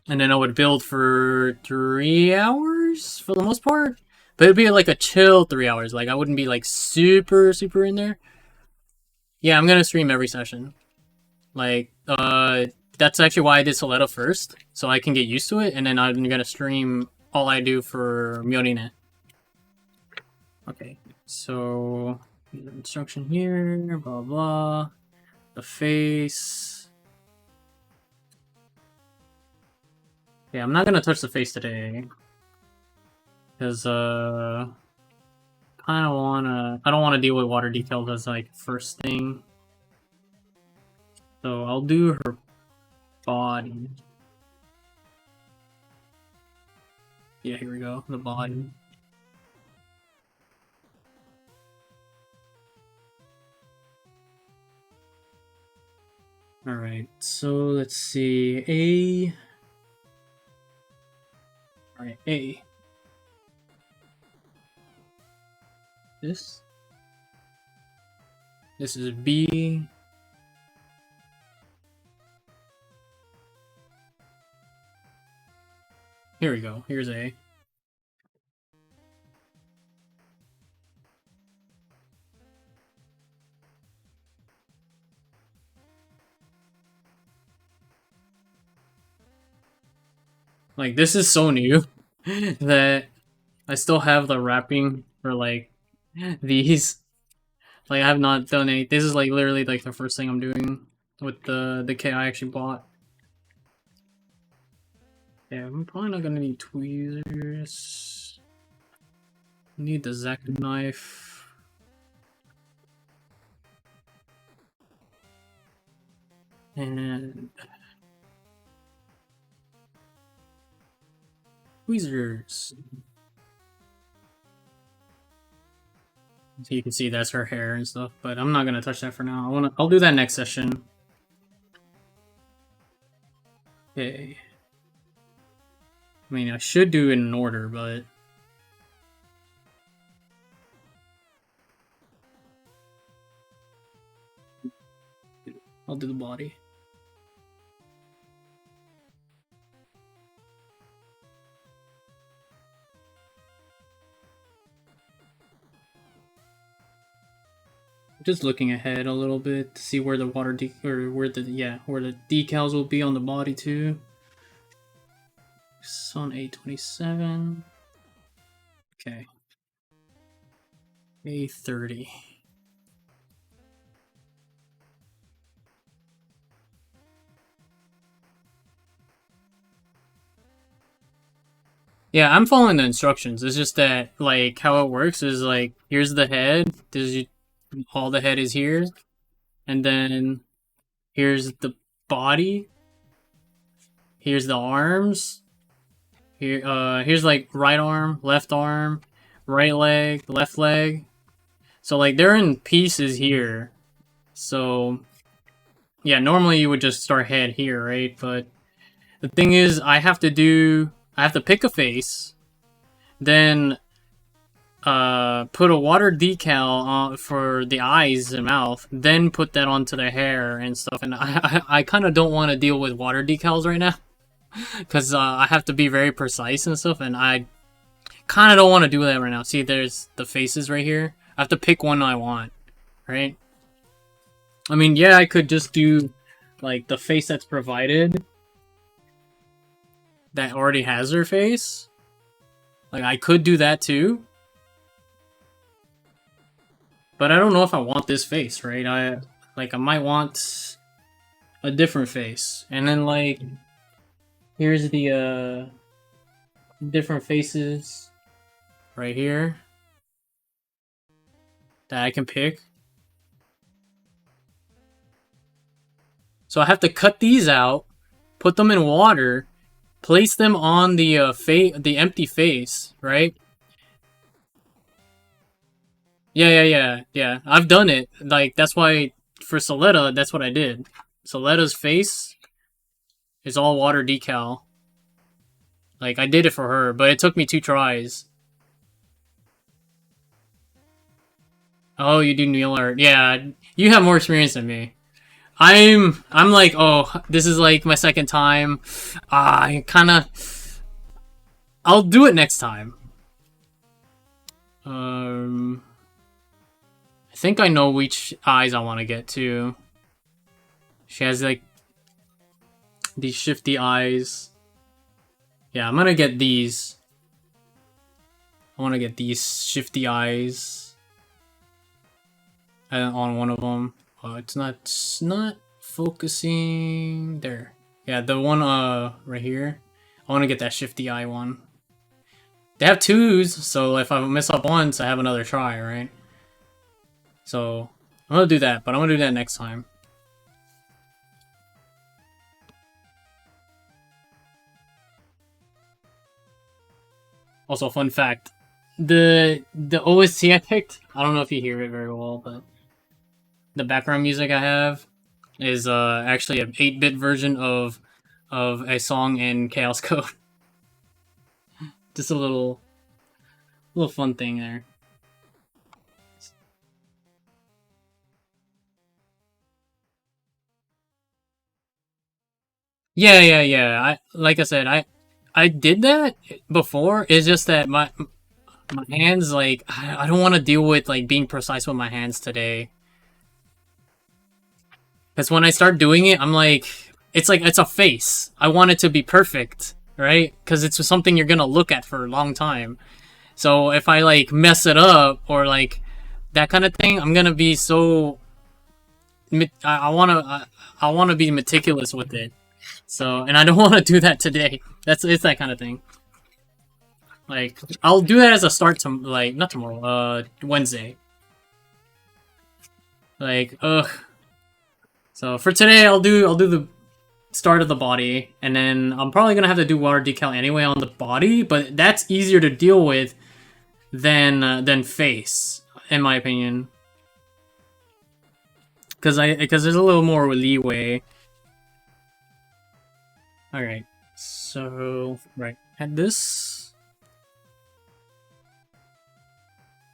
S1: And then I would build for 3 hours for the most part. But it'd be like a chill 3 hours. Like I wouldn't be like super in there. Yeah, I'm gonna stream every session. Like, that's actually why I did Soletta first. So I can get used to it. And then I'm gonna stream all I do for Miorine. Okay, so instruction here, blah blah. The face. Yeah, I'm not gonna touch the face today. Because, I don't wanna deal with water decals as, like, first thing. So, I'll do her body. Yeah, here we go, the body. Alright, so let's see, A. Alright, A. This is B. Here we go. Here's A. Like, this is so new that I still have the wrapping for, like, these. Like, I have not done any. This is, like, literally, like, the first thing I'm doing with the kit I actually bought. Yeah, I'm probably not gonna need tweezers. Need the Zaku knife. And tweezers. So you can see that's her hair and stuff, but I'm not gonna touch that for now. I'll do that next session. Okay. I mean, I should do it in order, but I'll do the body. Just looking ahead a little bit to see where the where the decals will be on the body too. It's on A27. Okay. A30. Yeah, I'm following the instructions. It's just that, like, how it works is, like, here's the head. All the head is here. And then here's the body. Here's the arms. Here's, like, right arm, right leg, left leg. So, like, they're in pieces here. So, yeah, normally you would just start head here, right? But the thing is, I have to pick a face, then put a water decal on for the eyes and mouth, then put that onto the hair and stuff. And I kind of don't want to deal with water decals right now because I have to be very precise and stuff, and I kind of don't want to do that right now. See, there's the faces right here. I have to pick one I want, right? I mean, yeah, I could just do like the face that's provided that already has their face. Like, I could do that too. But I don't know if I want this face, right? I might want a different face. And then like here's the different faces right here that I can pick. So I have to cut these out, put them in water, place them on the the empty face, right? Yeah. I've done it. Like, that's why for Soletta, that's what I did. Soletta's face is all water decal. Like, I did it for her, but it took me 2 tries. Oh, you do nail art. Yeah, you have more experience than me. I'm like, oh, this is like my second time. I kind of I'll do it next time. I think I know which eyes I want to get to. She has like these shifty eyes. Yeah, I'm gonna get these. I want to get these shifty eyes on one of them. Oh, it's not focusing there. Yeah, the one right here. I want to get that shifty eye one. They have 2s, so if I mess up once, I have another try, right? So I'm gonna do that, but I'm gonna do that next time. Also, fun fact: the OST I picked. I don't know if you hear it very well, but the background music I have is actually an 8-bit version of a song in Chaos Code. Just a little fun thing there. Yeah. Like I said, I did that before. It's just that my hands, like, I don't want to deal with like being precise with my hands today. Because when I start doing it, I'm like, it's a face. I want it to be perfect, right? Because it's something you're gonna look at for a long time. So if I like mess it up or like that kind of thing, I'm gonna be so. I wanna be meticulous with it. So, and I don't want to do that today. It's that kind of thing. Like, I'll do that as a start to like not tomorrow, Wednesday. Like, ugh. So for today, I'll do the start of the body, and then I'm probably gonna have to do water decal anyway on the body, but that's easier to deal with than face, in my opinion. Because there's a little more leeway. All right, so right, had this,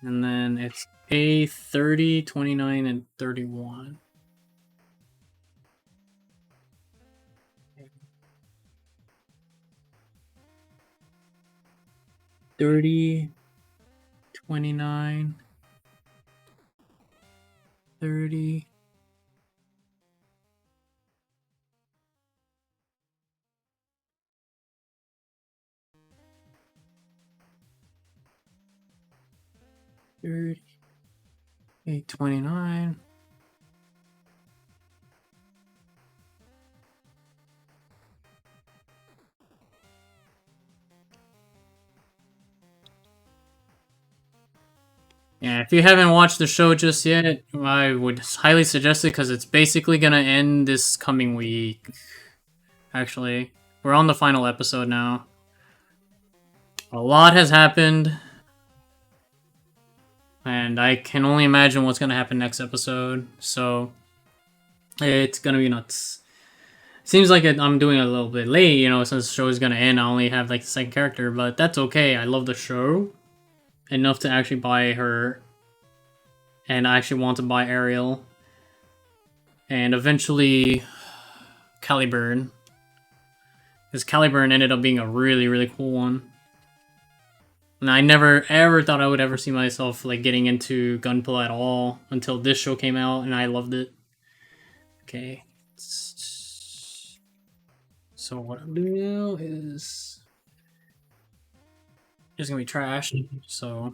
S1: and then it's A 30, 29, and 31. 30, 29, 30. Thirty, 829. Yeah, if you haven't watched the show just yet, I would highly suggest it because it's basically gonna end this coming week. Actually, we're on the final episode now. A lot has happened, and I can only imagine what's gonna happen next episode. So it's gonna be nuts. Seems like I'm doing it a little bit late, since the show is gonna end. I only have like the second character, but that's okay. I love the show. enough to actually buy her, and I actually want to buy Ariel, and eventually Caliburn, because Caliburn ended up being a really cool one. And I never ever thought I would ever see myself like getting into Gunpla at all until this show came out, and I loved it. Okay. So what I'm doing now is just gonna be trash. So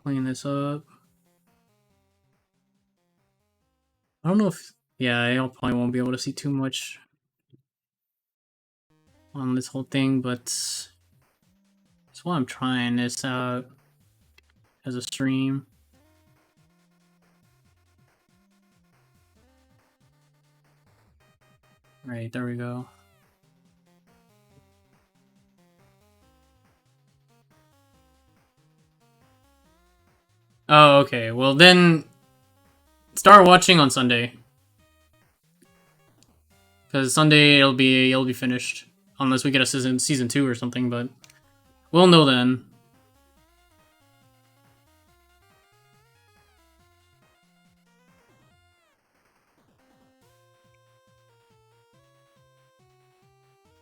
S1: clean this up. I don't know if I probably won't be able to see too much on this whole thing, but that's why I'm trying this out as a stream. Right, there we go. Oh, okay. Well, then start watching on Sunday, because Sunday it'll be finished, unless we get a season 2 or something. But we'll know then.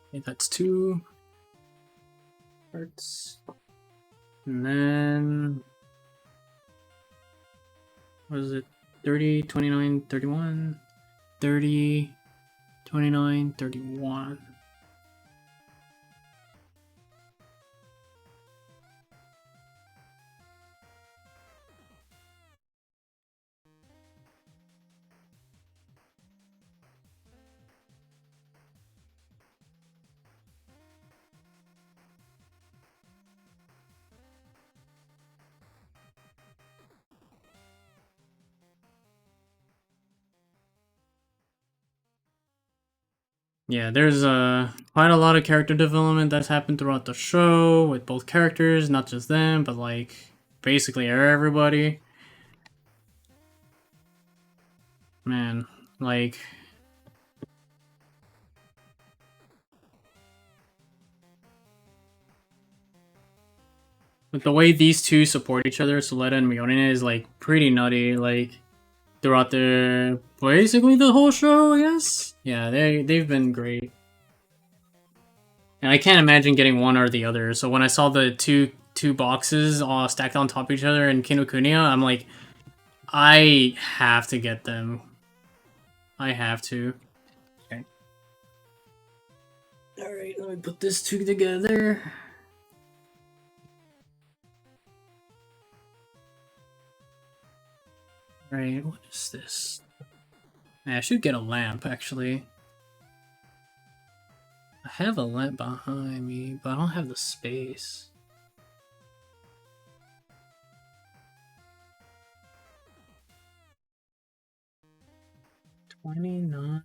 S1: Okay, that's 2 parts, and then what is it? 30, 29, 31, 30, 29, 31. Yeah, there's quite a lot of character development that's happened throughout the show with both characters, not just them, but like basically everybody. Man, like with the way these two support each other, Soleta and Miorine, is like pretty nutty. Like throughout the basically the whole show, I guess. Yeah, they've been great. And I can't imagine getting one or the other. So when I saw the two boxes all stacked on top of each other in Kinokuniya, I'm like, I have to get them. I have to. Okay. Alright, let me put this two together. Alright, what is this? I should get a lamp, actually. I have a lamp behind me, but I don't have the space. $29.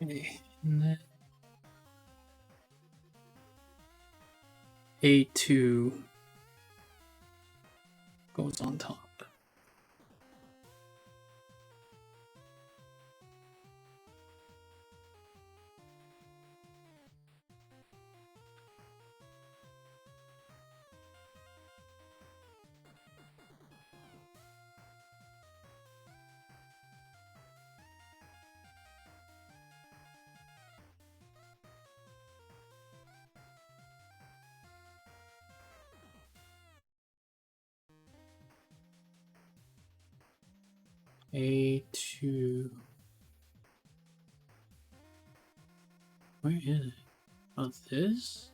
S1: Okay, and then A2 goes on top. A2. Where is it? Oh, this?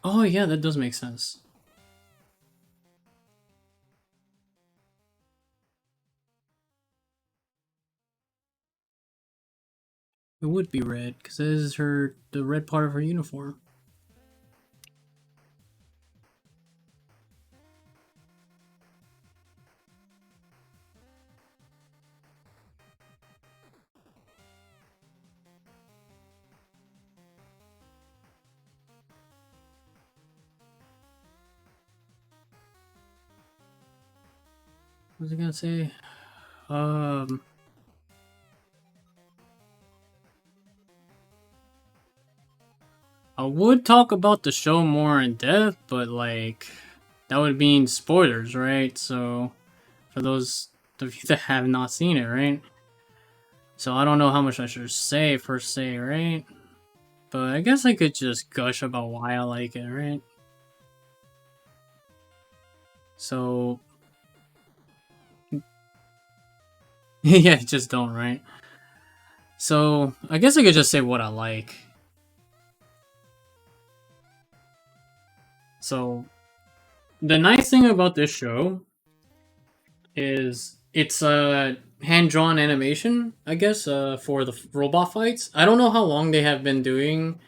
S1: Oh yeah, that does make sense. It would be red, because this is the red part of her uniform. What was I gonna say? Um, I would talk about the show more in depth, but like that would mean spoilers, right? So for those of you that have not seen it, right? So I don't know how much I should say per se, right? But I guess I could just gush about why I like it, right? So yeah, just don't, right? So I guess I could just say what I like. So the nice thing about this show is it's a hand-drawn animation, I guess, for the robot fights. I don't know how long they have been doing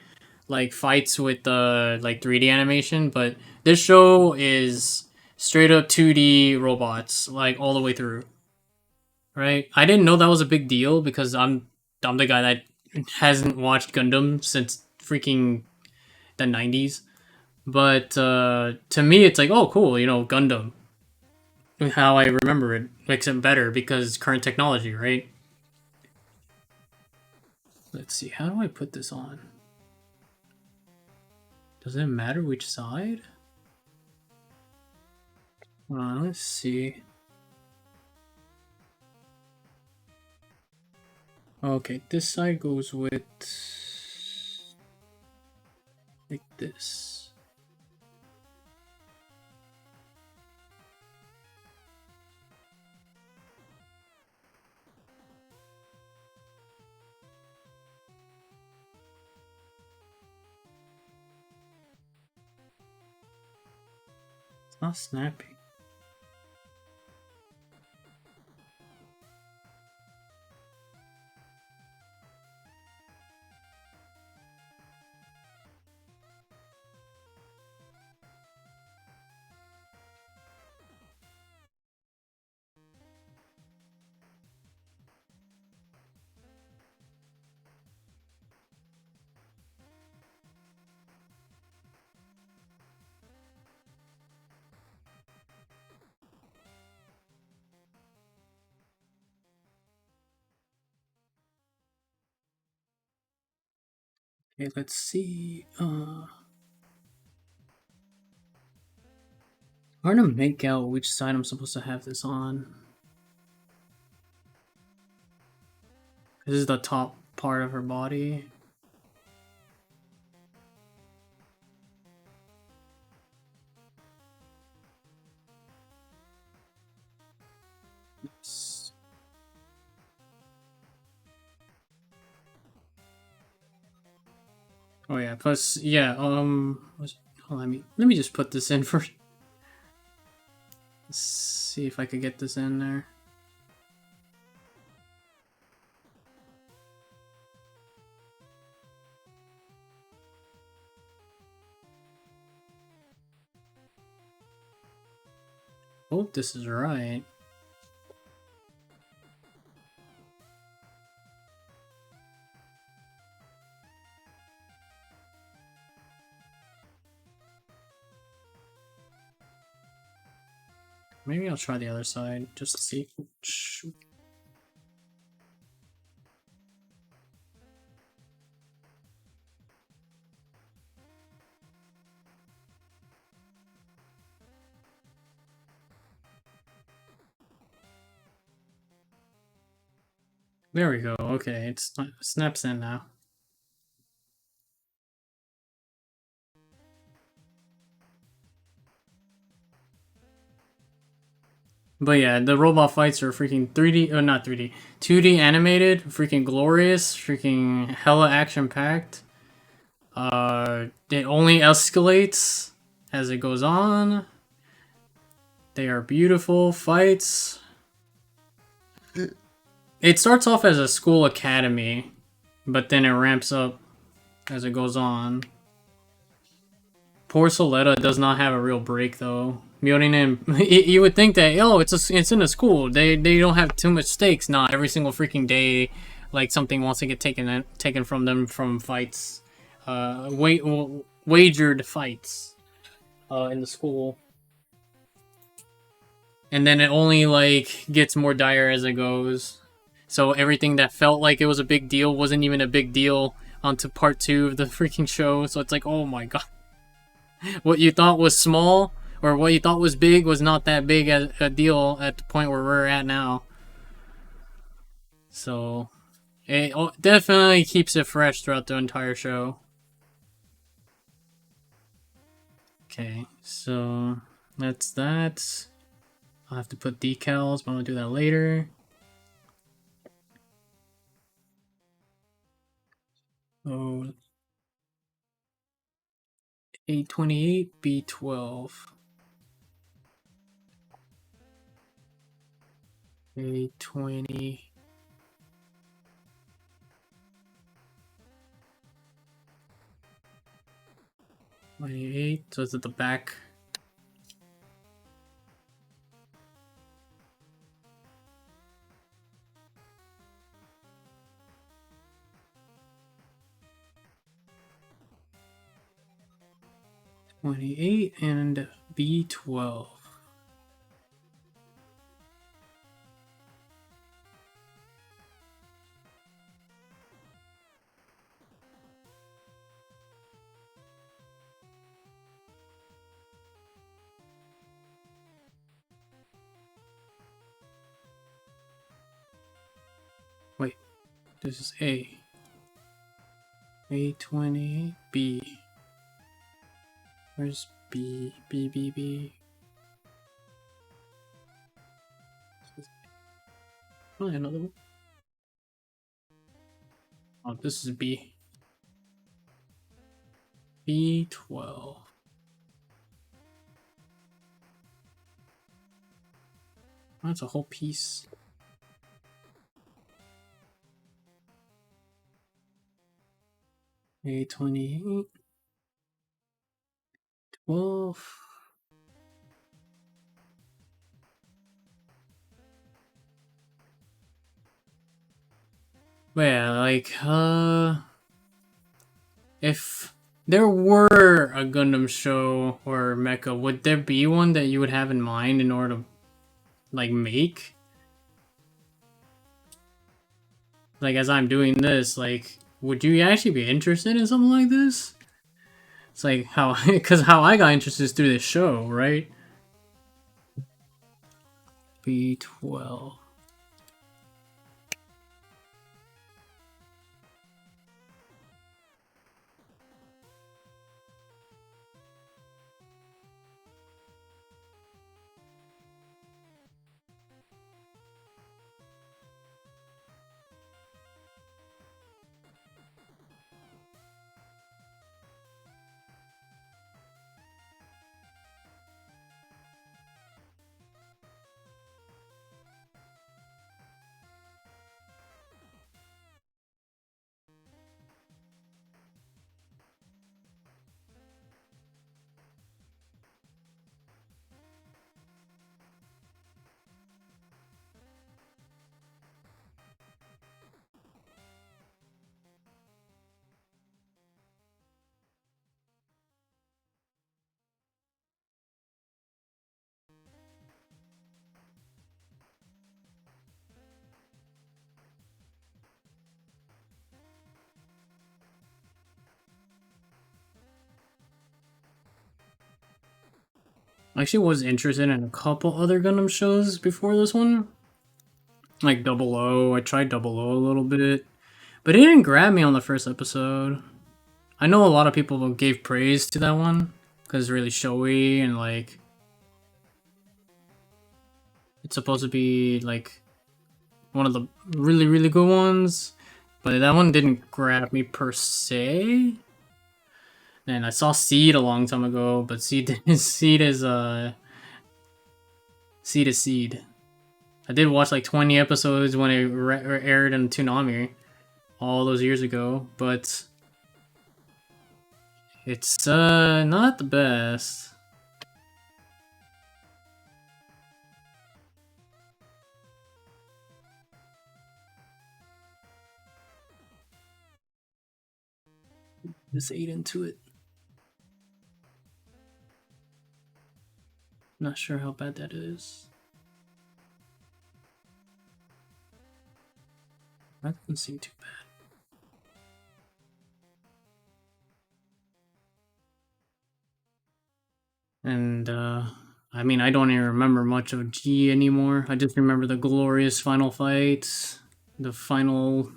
S1: like fights with like 3D animation, but this show is straight up 2D robots like all the way through. Right? I didn't know that was a big deal because I'm the guy that hasn't watched Gundam since freaking the 90s. But to me it's like, oh cool, Gundam. How I remember it makes it better because current technology, right? Let's see, how do I put this on? Does it matter which side? Let's see. Okay, this side goes with like this. It's not snapping. Okay, let's see. Hard to make out which side I'm supposed to have this on. This is the top part of her body. Oh yeah, plus yeah, let me just put this in first. Let's see if I could get this in there. Hope this is right. Maybe I'll try the other side just to see. Shoot. There we go. Okay, it snaps in now. But yeah, the robot fights are freaking 3D, or not 3D, 2D animated, freaking glorious, freaking hella action packed. It only escalates as it goes on. They are beautiful fights. It starts off as a school academy, but then it ramps up as it goes on. Poor Soletta does not have a real break though. Miorine, you would think that it's in a school. They don't have too much stakes. Not every single freaking day, like something wants to get taken from them from fights, wagered fights, in the school. And then it only like gets more dire as it goes. So everything that felt like it was a big deal wasn't even a big deal onto part 2 of the freaking show. So it's like, oh my god. What you thought was small or what you thought was big was not that big a deal at the point where we're at now. So it definitely keeps it fresh throughout the entire show. Okay, so that's that. I'll have to put decals, but I'm gonna do that later. Oh, 828 B12. 820. So it's at the back. $28 and B12. Wait, this is A. A28 B. Where's B? B, B, B. Probably another one. Oh, this is B. B12. That's a whole piece. A28. 12. But yeah, like, if there were a Gundam show or mecha, would there be one that you would have in mind in order to, like, make? Like, as I'm doing this, like, would you actually be interested in something like this? It's like how, because how I got interested is through this show, right? B12. I actually was interested in a couple other Gundam shows before this one. Like Double O. I tried Double O a little bit. But it didn't grab me on the first episode. I know a lot of people gave praise to that one. Because it's really showy and like... It's supposed to be like one of the really really good ones, but that one didn't grab me per se. And I saw Seed a long time ago, but Seed is Seed is Seed. I did watch like 20 episodes when it aired in Toonami all those years ago, but it's not the best. Just ate into it. Not sure how bad that is. That doesn't seem too bad. And I mean, I don't even remember much of G anymore. I just remember the glorious final fight, the final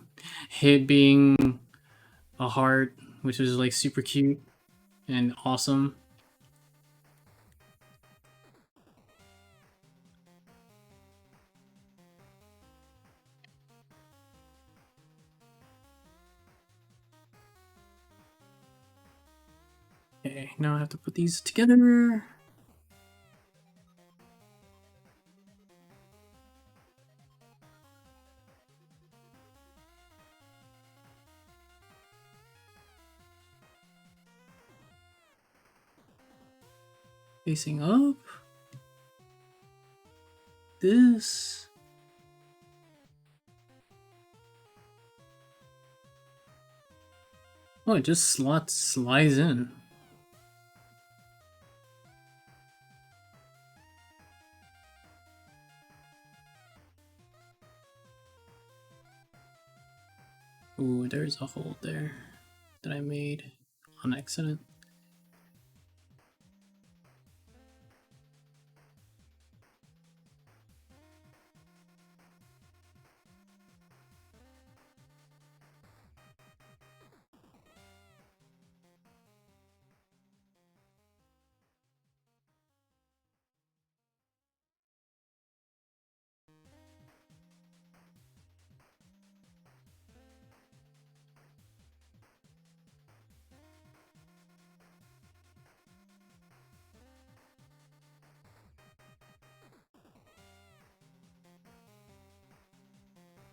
S1: hit being a heart, which was like super cute and awesome. Okay, now I have to put these together. Facing up. This. Oh, it just slides in. Ooh, there's a hole there that I made on accident.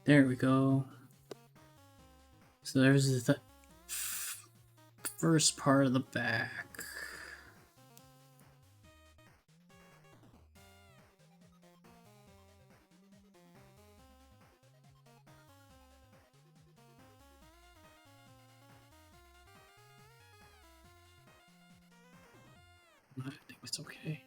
S1: There we go. So there's the first part of the back. I think it's okay.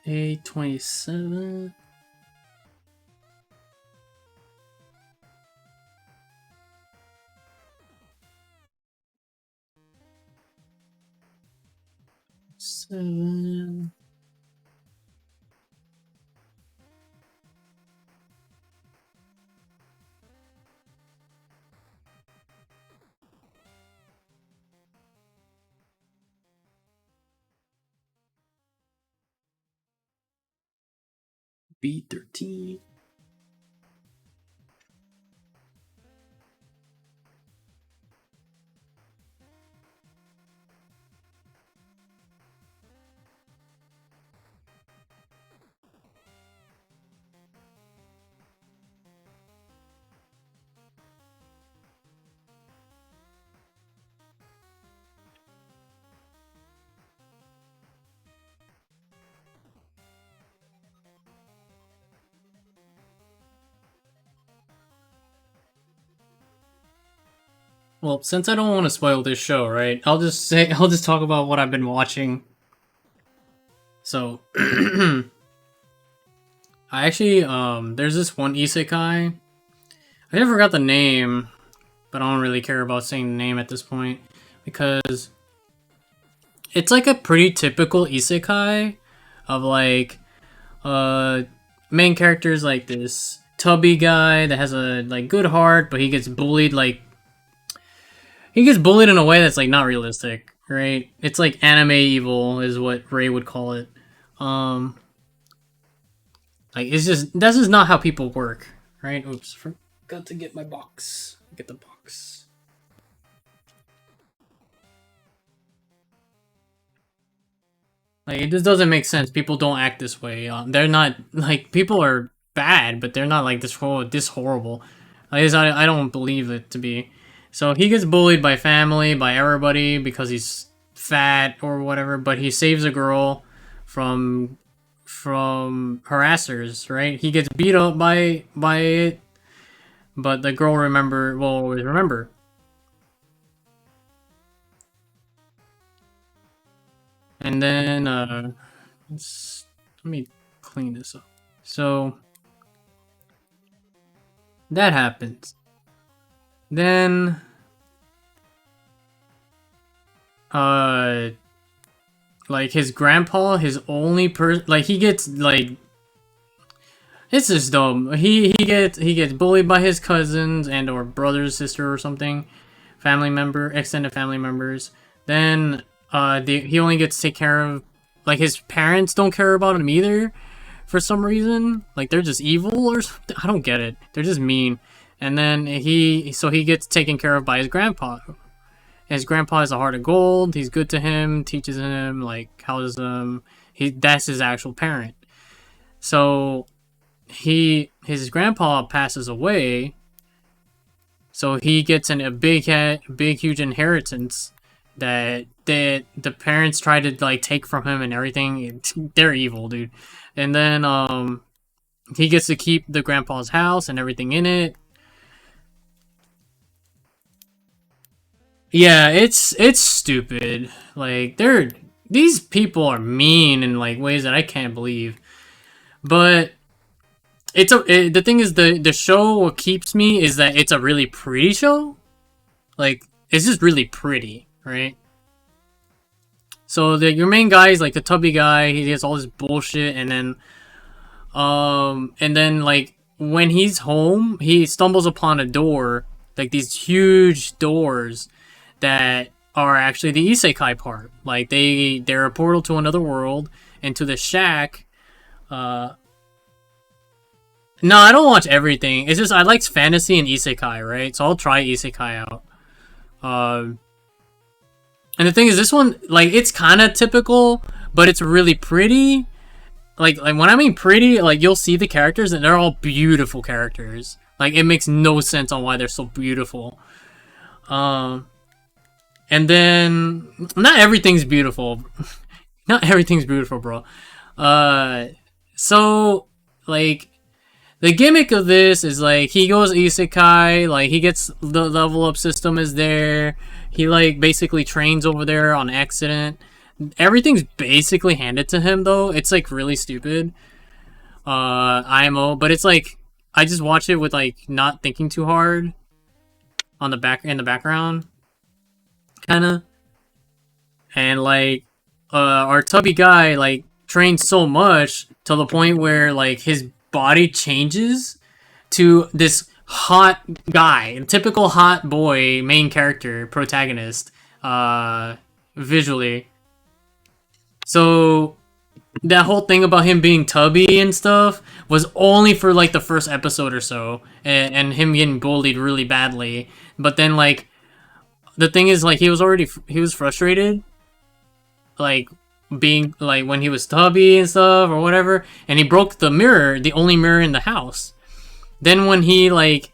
S1: A27. Seven. B13. Well, since I don't want to spoil this show, right? I'll just talk about what I've been watching. So, I actually there's this one isekai. I forgot the name, but I don't really care about saying the name at this point because it's like a pretty typical isekai of like uh main characters like this tubby guy that has a like good heart, but he gets bullied in a way that's like not realistic, right? It's like anime evil is what Ray would call it. Um like it's just that's just not how people work, right? Oops, forgot to get my box. Get the box. Like it just doesn't make sense. People don't act this way. They're not like people are bad, but they're not like this horrible. I don't believe it to be. So he gets bullied by family, by everybody because he's fat or whatever. But he saves a girl from harassers. Right? He gets beat up by it, but the girl will always remember. And then let me clean this up. So that happens. Then like his grandpa, his only like he gets like it's just dumb. He gets bullied by his cousins and or brother, sister or something, extended family members. Then he only gets to take care of like his parents don't care about him either for some reason. Like they're just evil or something. I don't get it. They're just mean. And then he gets taken care of by his grandpa. His grandpa has a heart of gold. He's good to him, teaches him like how's that's his actual parent. So his grandpa passes away. So he gets a big huge inheritance that the parents try to like take from him and everything. They're evil, dude. And then he gets to keep the grandpa's house and everything in it. Yeah, it's stupid. Like these people are mean in like ways that I can't believe. But the thing is the show what keeps me is that it's a really pretty show. Like it's just really pretty, right? So your main guy is like the tubby guy. He has all this bullshit, and then like when he's home, he stumbles upon a door, like these huge doors that are actually the isekai part. Like they're a portal to another world and to the shack. No, I don't watch everything. It's just I like fantasy and isekai, right? So I'll try isekai out. And the thing is, this one, like, it's kind of typical, but it's really pretty. Like when I mean pretty, like, you'll see the characters, and they're all beautiful characters. Like, it makes no sense on why they're so beautiful. And then, not everything's beautiful. Not everything's beautiful, bro. So, like, the gimmick of this is, like, he goes isekai, like, he gets, the level up system is there. He, like, basically trains over there on accident. Everything's basically handed to him, though. It's, like, really stupid. IMO, but it's, like, I just watch it with, like, not thinking too hard in the background. Kinda. And, like, our tubby guy, like, trains so much to the point where, like, his body changes to this hot guy, typical hot boy main character protagonist visually. So that whole thing about him being tubby and stuff was only for like the first episode or so, and him getting bullied really badly. But then like the thing is like he was frustrated, like being like when he was tubby and stuff or whatever, and he broke the mirror, the only mirror in the house. Then when he like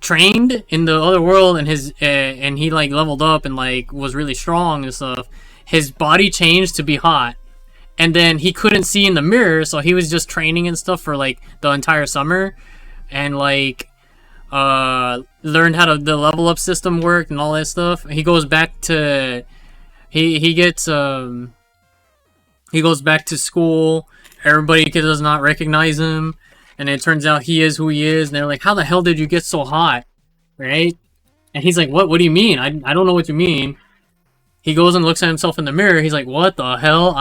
S1: trained in the other world and and he like leveled up and like was really strong and stuff, his body changed to be hot, and then he couldn't see in the mirror, so he was just training and stuff for like the entire summer, and like learned how the level up system worked and all that stuff. He goes back to he goes back to school. Everybody does not recognize him. And it turns out he is who he is. And they're like, how the hell did you get so hot? Right? And he's like, what? What do you mean? I don't know what you mean. He goes and looks at himself in the mirror. He's like, what the hell?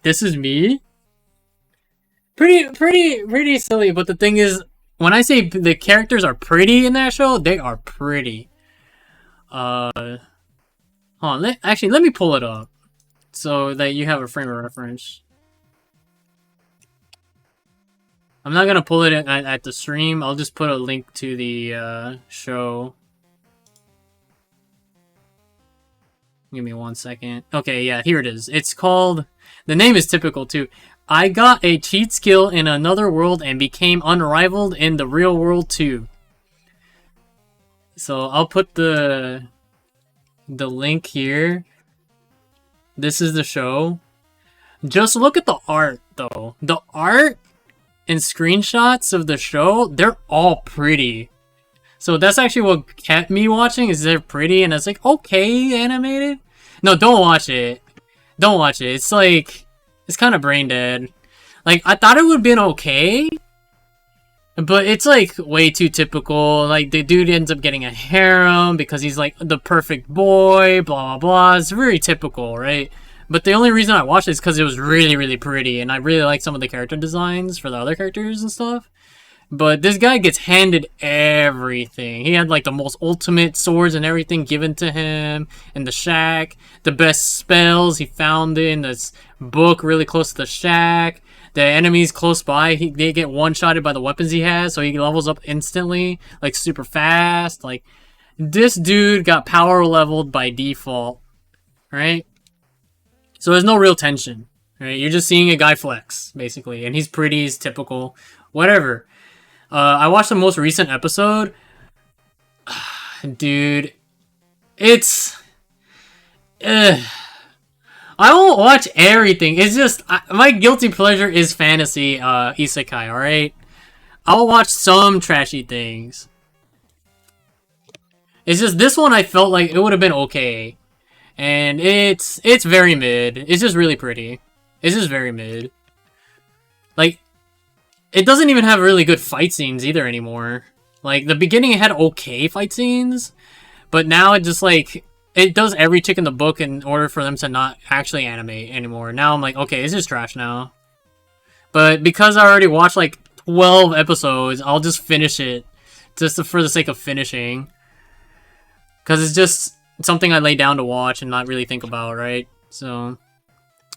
S1: This is me? pretty silly. But the thing is, when I say the characters are pretty in that show, they are pretty. Uh, hold on. Actually, let me pull it up so that you have a frame of reference. I'm not gonna pull it at the stream. I'll just put a link to the show. Give me 1 second. Okay, yeah, here it is. It's called... The name is typical, too. I got a cheat skill in another world and became unrivaled in the real world, too. So, I'll put the link here. This is the show. Just look at the art, though. The art and screenshots of the show, they're all pretty. So that's actually what kept me watching, is they're pretty, and it's like, okay, animated? No, don't watch it. Don't watch it. It's like, it's kind of brain dead. Like, I thought it would have been okay, but it's like way too typical. Like, the dude ends up getting a harem because he's like the perfect boy, blah, blah, blah. It's very typical, right? But the only reason I watched it is because it was really, really pretty, and I really like some of the character designs for the other characters and stuff. But this guy gets handed everything. He had like the most ultimate swords and everything given to him in the shack. The best spells he found in this book really close to the shack. The enemies close by, they get one-shotted by the weapons he has, so he levels up instantly, like super fast. Like, this dude got power leveled by default, right? So there's no real tension, right? You're just seeing a guy flex, basically, and he's pretty, he's typical, whatever. I watched the most recent episode. Dude, it's... I won't watch everything. It's just... my guilty pleasure is fantasy isekai, alright? I'll watch some trashy things. It's just this one I felt like it would have been okay. And it's very mid. It's just really pretty. It's just very mid. Like... It doesn't even have really good fight scenes either anymore. Like, the beginning it had okay fight scenes, but now it just, like, it does every tick in the book in order for them to not actually animate anymore. Now I'm like, okay, it's just trash now. But because I already watched, like, 12 episodes, I'll just finish it, just for the sake of finishing. Because it's just something I lay down to watch and not really think about, right? So,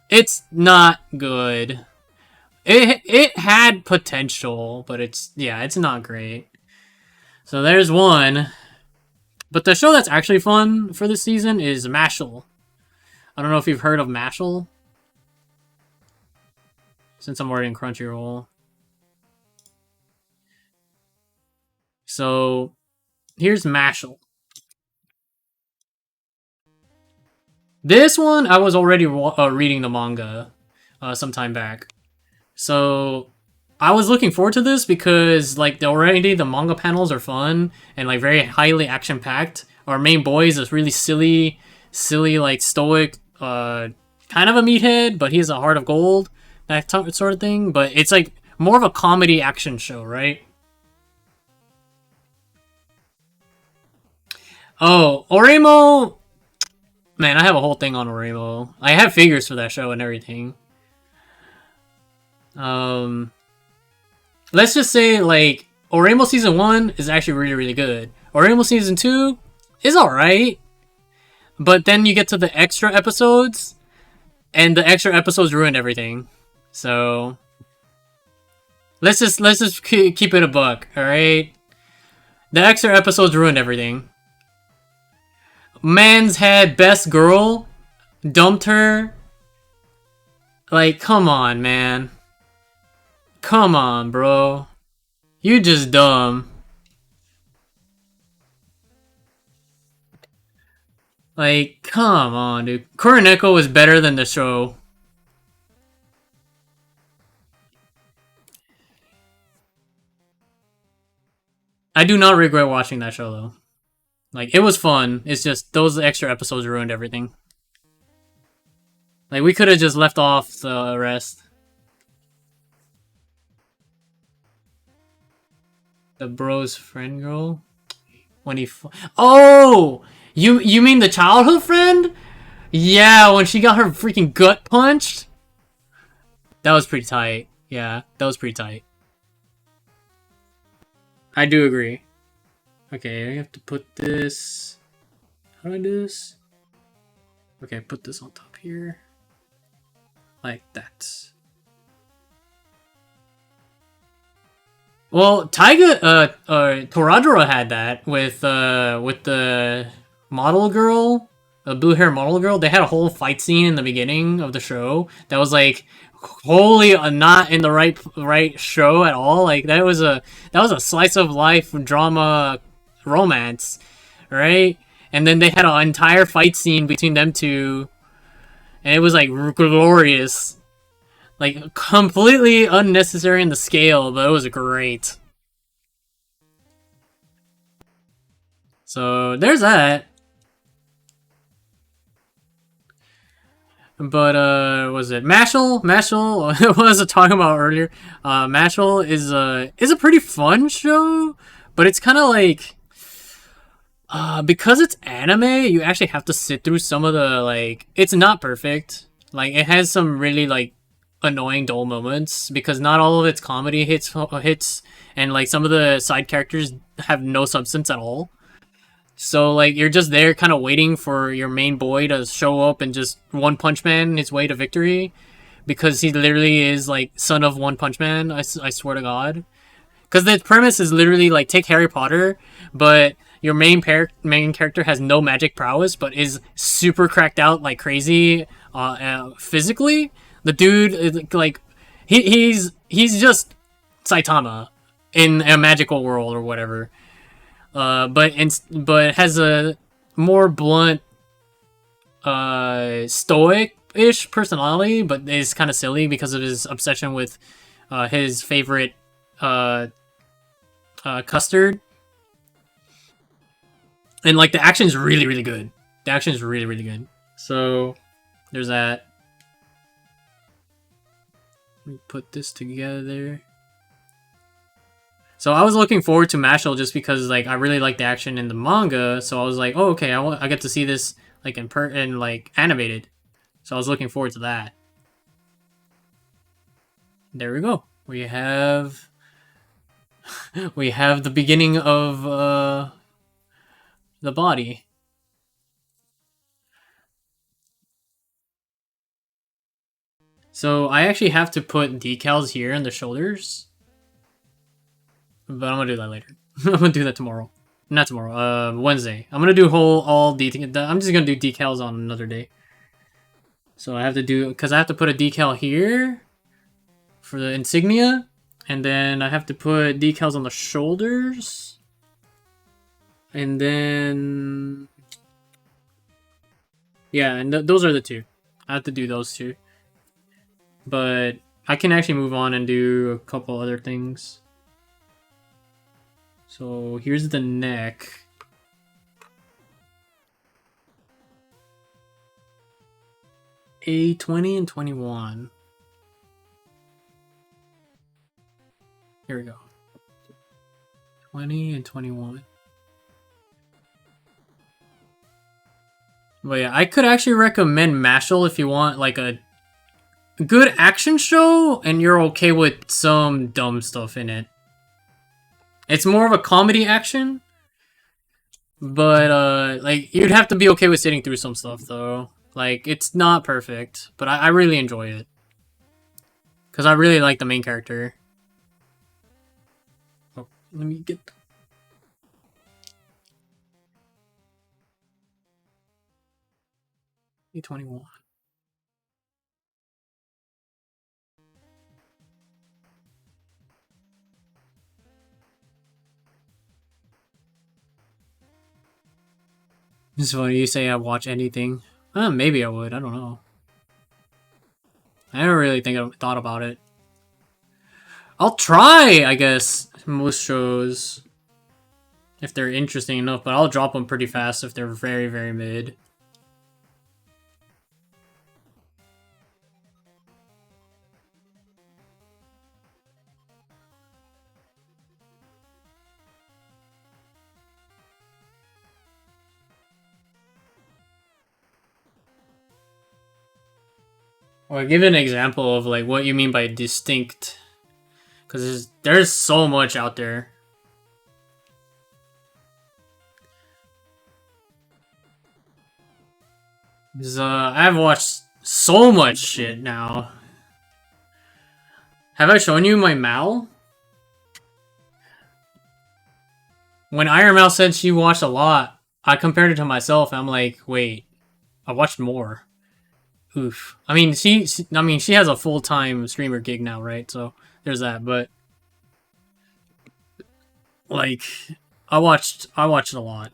S1: it's not good. It had potential, but it's not great. So there's one. But the show that's actually fun for this season is Mashal. I don't know if you've heard of Mashal. Since I'm already in Crunchyroll. So, here's Mashal. This one, I was already reading the manga some time back. So, I was looking forward to this because, like, already the manga panels are fun and, like, very highly action-packed. Our main boy is a really silly, like, stoic, kind of a meathead, but he has a heart of gold, that sort of thing. But it's, like, more of a comedy action show, right? Oh, Oremo! Man, I have a whole thing on Oremo. I have figures for that show and everything. Let's just say, like, Oremo Season 1 is actually really, really good. Oremo Season 2 is alright. But then you get to the extra episodes, and the extra episodes ruin everything. So, let's just keep it a buck, alright? The extra episodes ruined everything. Man's had best girl, dumped her. Like, come on, man. Come on, bro. You just dumb. Like, come on, dude. Kuroneko is better than the show. I do not regret watching that show, though. Like, it was fun. It's just, those extra episodes ruined everything. Like, we could have just left off the rest. The bro's friend girl? When he... Oh! You mean the childhood friend? Yeah, when she got her freaking gut punched? That was pretty tight. Yeah, that was pretty tight. I do agree. Okay, I have to put this. How do I do this? Okay, put this on top here. Like that. Well, Toradora had that with the model girl, the blue hair model girl. They had a whole fight scene in the beginning of the show that was like wholly not in the right show at all. Like that was a slice of life drama romance, right? And then they had an entire fight scene between them two, and it was like glorious, like completely unnecessary in the scale, but it was great. So there's that. But was it Mashal? Mashal, what was I talking about earlier? Mashal is a pretty fun show, but it's kind of like because it's anime, you actually have to sit through some of the like. It's not perfect. Like it has some really like annoying dull moments because not all of its comedy hits, and like some of the side characters have no substance at all. So like you're just there kind of waiting for your main boy to show up and just one punch man his way to victory because he literally is like son of One Punch Man. I swear to God. Because the premise is literally like take Harry Potter, but your main character has no magic prowess but is super cracked out like crazy physically. The dude is like he's just Saitama in a magical world or whatever. But has a more blunt, stoic-ish personality, but is kind of silly because of his obsession with his favorite uh, custard. And like the action is really really good. The action is really really good. So there's that. Let me put this together. So I was looking forward to Mashal just because like I really like the action in the manga. So I was like, oh okay, I get to see this like in like animated. So I was looking forward to that. There we go. We have the beginning of the body. So I actually have to put decals here on the shoulders, but I'm gonna do that later. I'm gonna do that tomorrow. Not tomorrow. Wednesday. I'm gonna do all detail. I'm just gonna do decals on another day. So I have to do because I have to put a decal here for the insignia, and then I have to put decals on the shoulders, and then yeah, and those are the two. I have to do those two, but I can actually move on and do a couple other things. So here's the neck. A20 and 21. Here we go. 20 and 21. But yeah, I could actually recommend Mashal if you want like a good action show and you're okay with some dumb stuff in it. It's more of a comedy action, but like you'd have to be okay with sitting through some stuff though. Like it's not perfect, but I really enjoy it because I really like the main character. Oh, let me get. A21. It's funny you say I watch anything. Maybe I would. I don't know. I never really thought about it. I'll try, I guess, most shows if they're interesting enough, but I'll drop them pretty fast if they're very, very mid. Or give an example of like what you mean by distinct, because there's so much out there. 'Cause, I've watched so much shit now. Have I shown you my Mal? When Iron Mal said she watched a lot, I compared it to myself. And I'm like, wait, I watched more. Oof. I mean, she has a full-time streamer gig now, right? So there's that. But like, I watched a lot.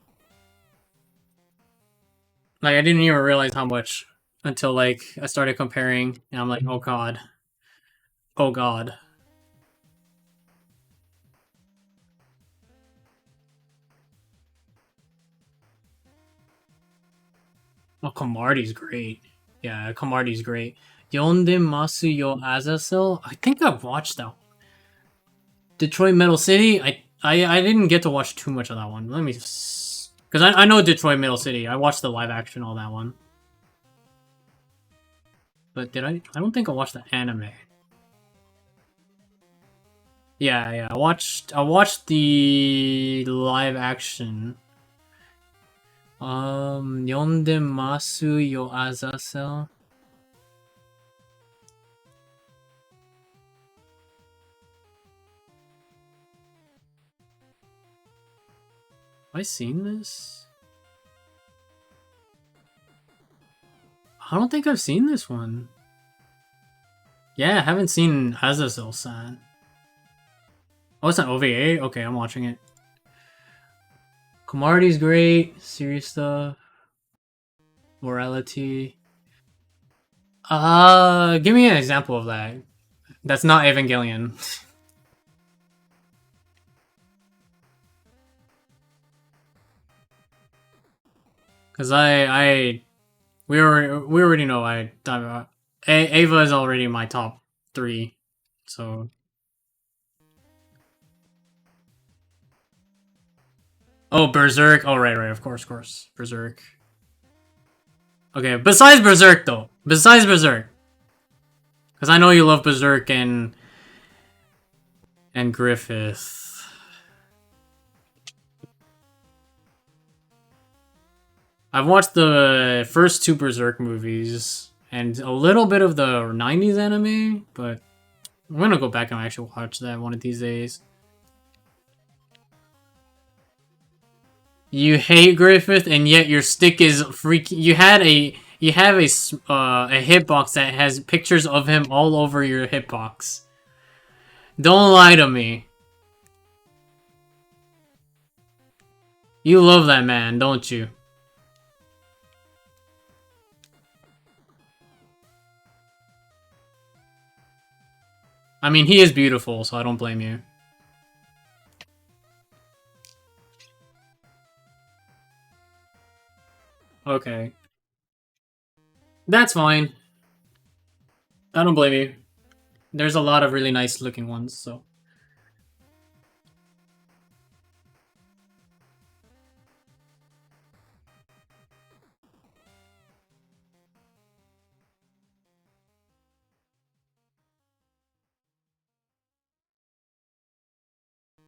S1: Like, I didn't even realize how much until like I started comparing, and I'm like, oh god, oh god. Oh, Kamardi's great. Yeah, Kamardi's great. Yondemasu yo Azazel. I think I've watched that. Detroit Metal City. I didn't get to watch too much of that one. Let me, because I know Detroit Metal City. I watched the live action, all that one. But did I? I don't think I watched the anime. Yeah, yeah. I watched the live action. Yondemasu yo Azazel. Have I seen this? I don't think I've seen this one. Yeah, I haven't seen Azazel-san. Oh, it's an OVA? Okay, I'm watching it. Komardi's great. Serious stuff. Morality. Give me an example of that. That's not Evangelion. Cause we already know Ava is already my top 3. So. Oh, Berserk. Oh, right, of course. Berserk. Okay, besides Berserk though. Besides Berserk. Because I know you love Berserk and Griffith. I've watched the first 2 Berserk movies and a little bit of the 90s anime, but I'm gonna go back and actually watch that one of these days. You hate Griffith, and yet your stick is freaking. You have a hitbox that has pictures of him all over your hitbox. Don't lie to me. You love that man, don't you? I mean, he is beautiful, so I don't blame you. Okay. That's fine. I don't blame you. There's a lot of really nice looking ones, so.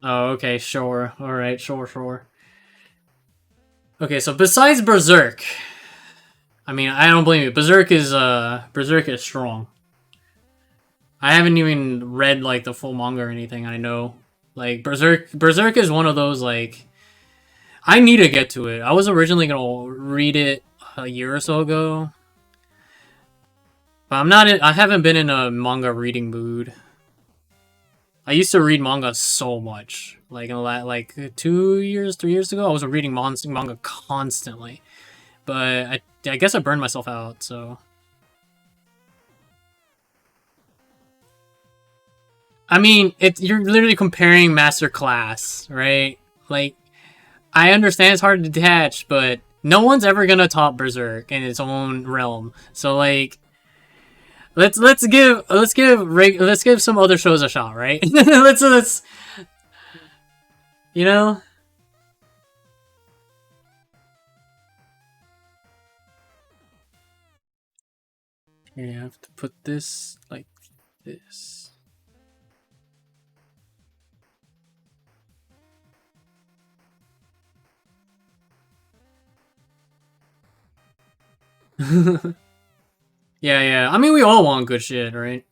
S1: Oh, okay, sure. Alright, sure. Okay, so besides Berserk, I mean, I don't blame you. Berserk is strong. I haven't even read like the full manga or anything. I know, like Berserk is one of those like I need to get to it. I was originally gonna read it a year or so ago, but I haven't been in a manga reading mood. I used to read manga so much, like in the like 2 years, 3 years ago. I was reading manga constantly, but I guess I burned myself out. So I mean, you're literally comparing Master Class, right? Like I understand it's hard to detach, but no one's ever gonna top Berserk in its own realm. So like, let's give some other shows a shot, right? let's you know. You have to put this like this. Yeah, yeah. I mean, we all want good shit, right?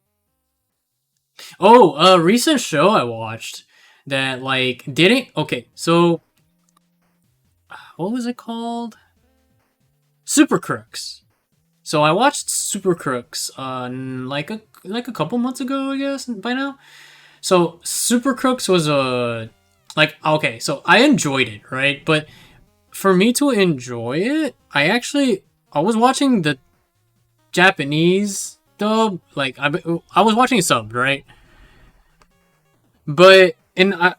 S1: Oh, a recent show I watched that like didn't. Okay, so what was it called? Super Crooks. So I watched Super Crooks like a couple months ago, I guess by now. So Super Crooks was a like okay, so I enjoyed it, right? But for me to enjoy it, I was watching the Japanese dub, like I was watching subbed, right? But and I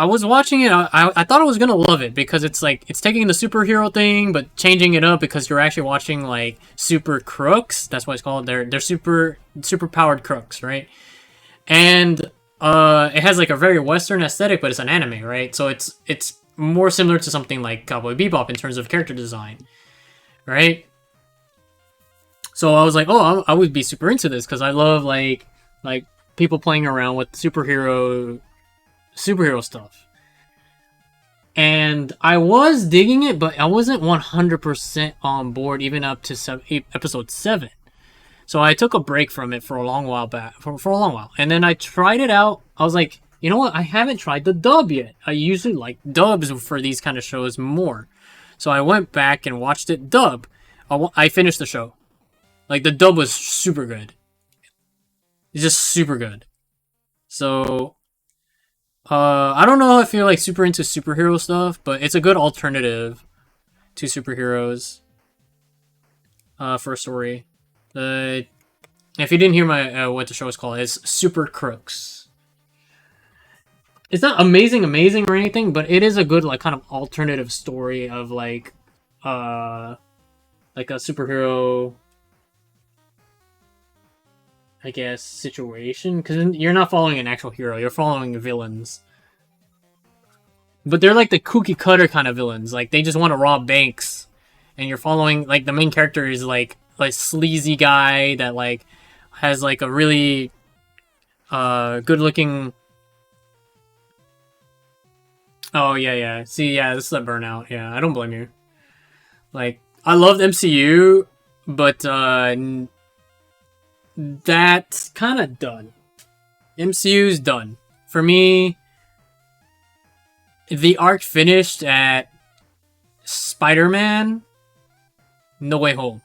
S1: was watching it. I thought I was gonna love it because it's like it's taking the superhero thing but changing it up because you're actually watching like super crooks. That's what it's called. They're super powered crooks, right? And it has like a very Western aesthetic, but it's an anime, right? So it's more similar to something like Cowboy Bebop in terms of character design, right? So I was like, oh, I would be super into this because I love like people playing around with superhero stuff. And I was digging it, but I wasn't 100% on board even up to episode 7. So I took a break from it for a long while back, for a long while. And then I tried it out. I was like, you know what? I haven't tried the dub yet. I usually like dubs for these kind of shows more. So I went back and watched it dub. I finished the show. Like the dub was super good. It's just super good. So I don't know if you're like super into superhero stuff, but it's a good alternative to superheroes for a story. If you didn't hear my what the show is called, it's Super Crooks. It's not amazing or anything, but it is a good like kind of alternative story of uh like a superhero, I guess, situation because you're not following an actual hero, you're following villains. But they're like the cookie cutter kind of villains. Like they just want to rob banks, and you're following like the main character is like sleazy guy that like has like a really good looking. Oh yeah, yeah. See, yeah, this is a burnout. Yeah, I don't blame you. Like I loved MCU, but that's kind of done. MCU's done for me. The arc finished at Spider-Man No Way Home.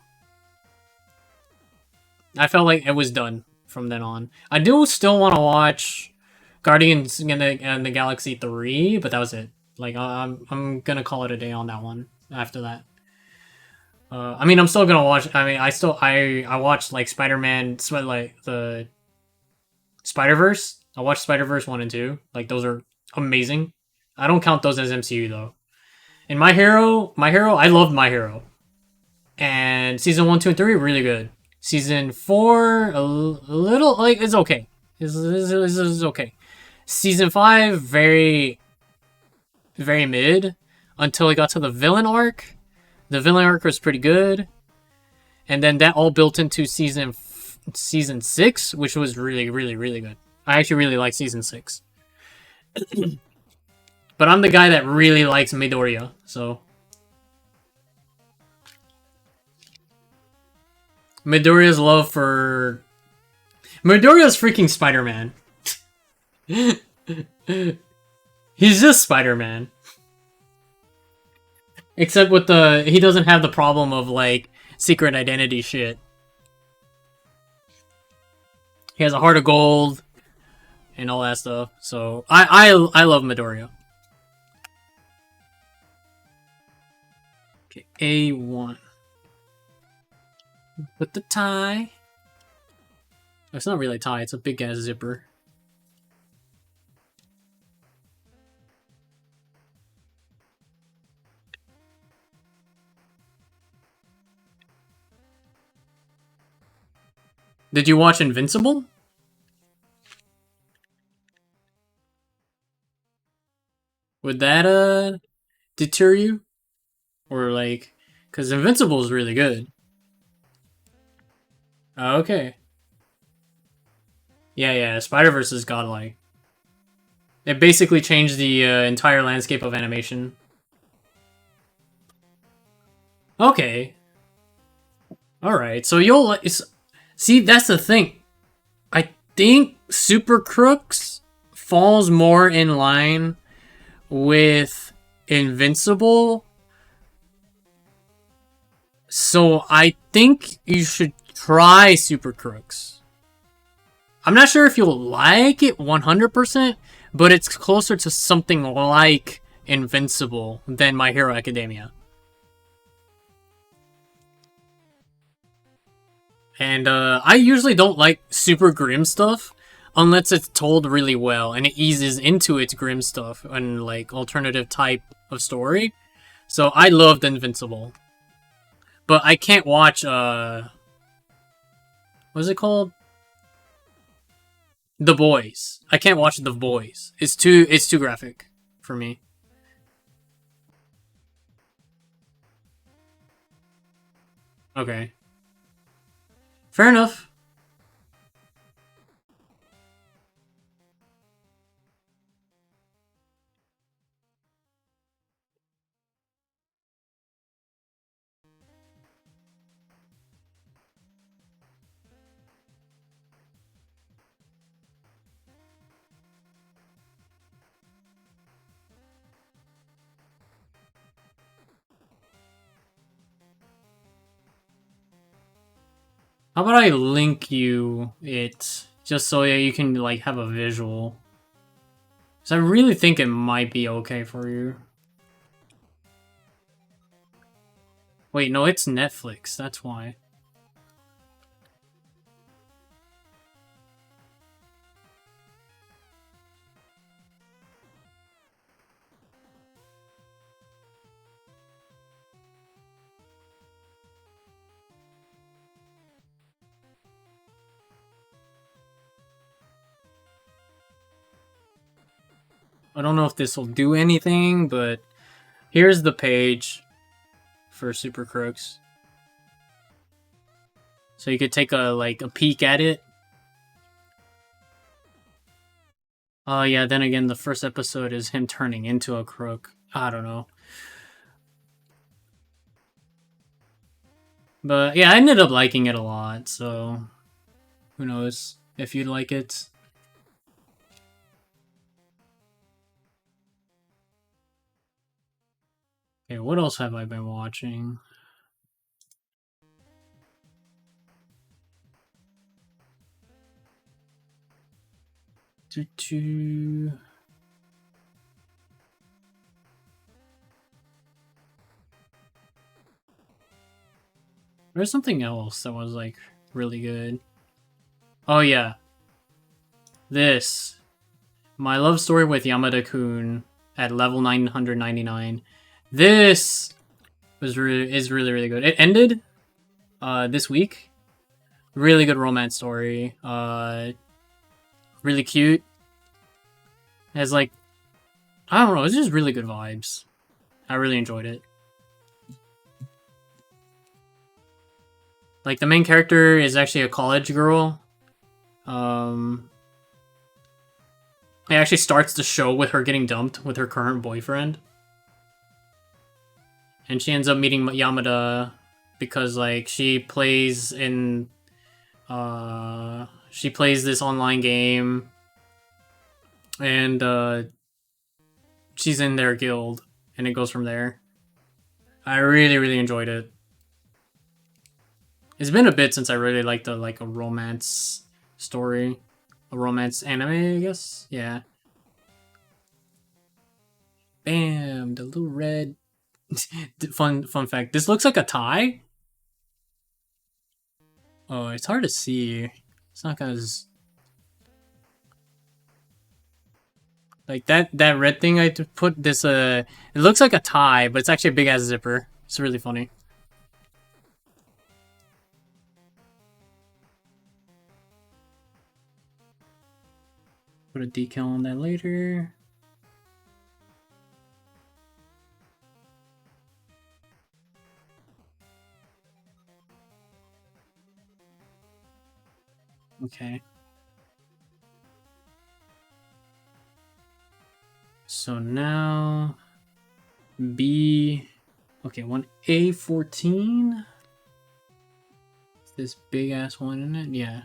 S1: I felt like it was done from then on. I do still want to watch Guardians in the Galaxy 3, but that was it. Like I'm gonna call it a day on that one after that. I mean, I'm still gonna watch. I mean, I watched like Spider-Man, like the Spider-Verse. I watched Spider-Verse 1 and 2. Like those are amazing. I don't count those as MCU though. And My Hero, I loved My Hero. And season 1, 2, and 3 really good. Season 4 a little like it's okay. It's okay. Season 5 very mid until we got to the villain arc. The villain arc was pretty good, and then that all built into season 6, which was really good. I actually really like season 6, but I'm the guy that really likes Midoriya, so Midoriya's love for Midoriya's freaking Spider-Man. He's just Spider-Man. Except with he doesn't have the problem of like secret identity shit. He has a heart of gold and all that stuff. So I love Midoriya. Okay, A1. With the tie. It's not really a tie, it's a big ass zipper. Did you watch Invincible? Would that deter you? Or like, because Invincible is really good. Okay. Yeah, yeah. Spider-Verse is godlike. It basically changed the entire landscape of animation. Okay. Alright, so you'll like... See, that's the thing. I think Super Crooks falls more in line with Invincible. So I think you should try Super Crooks. I'm not sure if you'll like it 100%, but it's closer to something like Invincible than My Hero Academia. And I usually don't like super grim stuff unless it's told really well and it eases into its grim stuff and like alternative type of story. So I loved Invincible. But I can't watch what's it called? The Boys. I can't watch The Boys. It's too graphic for me. Okay. Fair enough. How about I link you it just so yeah, you can like have a visual? Cause I really think it might be okay for you. Wait, no, it's Netflix. That's why. I don't know if this will do anything, but here's the page for Super Crooks. So you could take a peek at it. Oh yeah, then again the first episode is him turning into a crook. I don't know. But yeah, I ended up liking it a lot, so who knows if you'd like it. Okay, what else have I been watching? Doo-doo. There's something else that was like really good. Oh yeah, this My Love Story with Yamada-kun at level 999. This is really really good. It ended this week. Really good romance story. Really cute. Has like I don't know, it's just really good vibes. I really enjoyed it. Like the main character is actually a college girl. Um it actually starts the show with her getting dumped with her current boyfriend. And she ends up meeting Yamada because like she plays this online game and she's in their guild and it goes from there. I really really enjoyed it. It's been a bit since I really liked a romance story, a romance anime, I guess. Yeah. Bam, the little red. Fun fact. This looks like a tie. Oh, it's hard to see. It's not as like that red thing I put this it looks like a tie, but it's actually a big ass zipper. It's really funny. Put a decal on that later. Okay. So now B. Okay, one A14. This big ass one in it, yeah.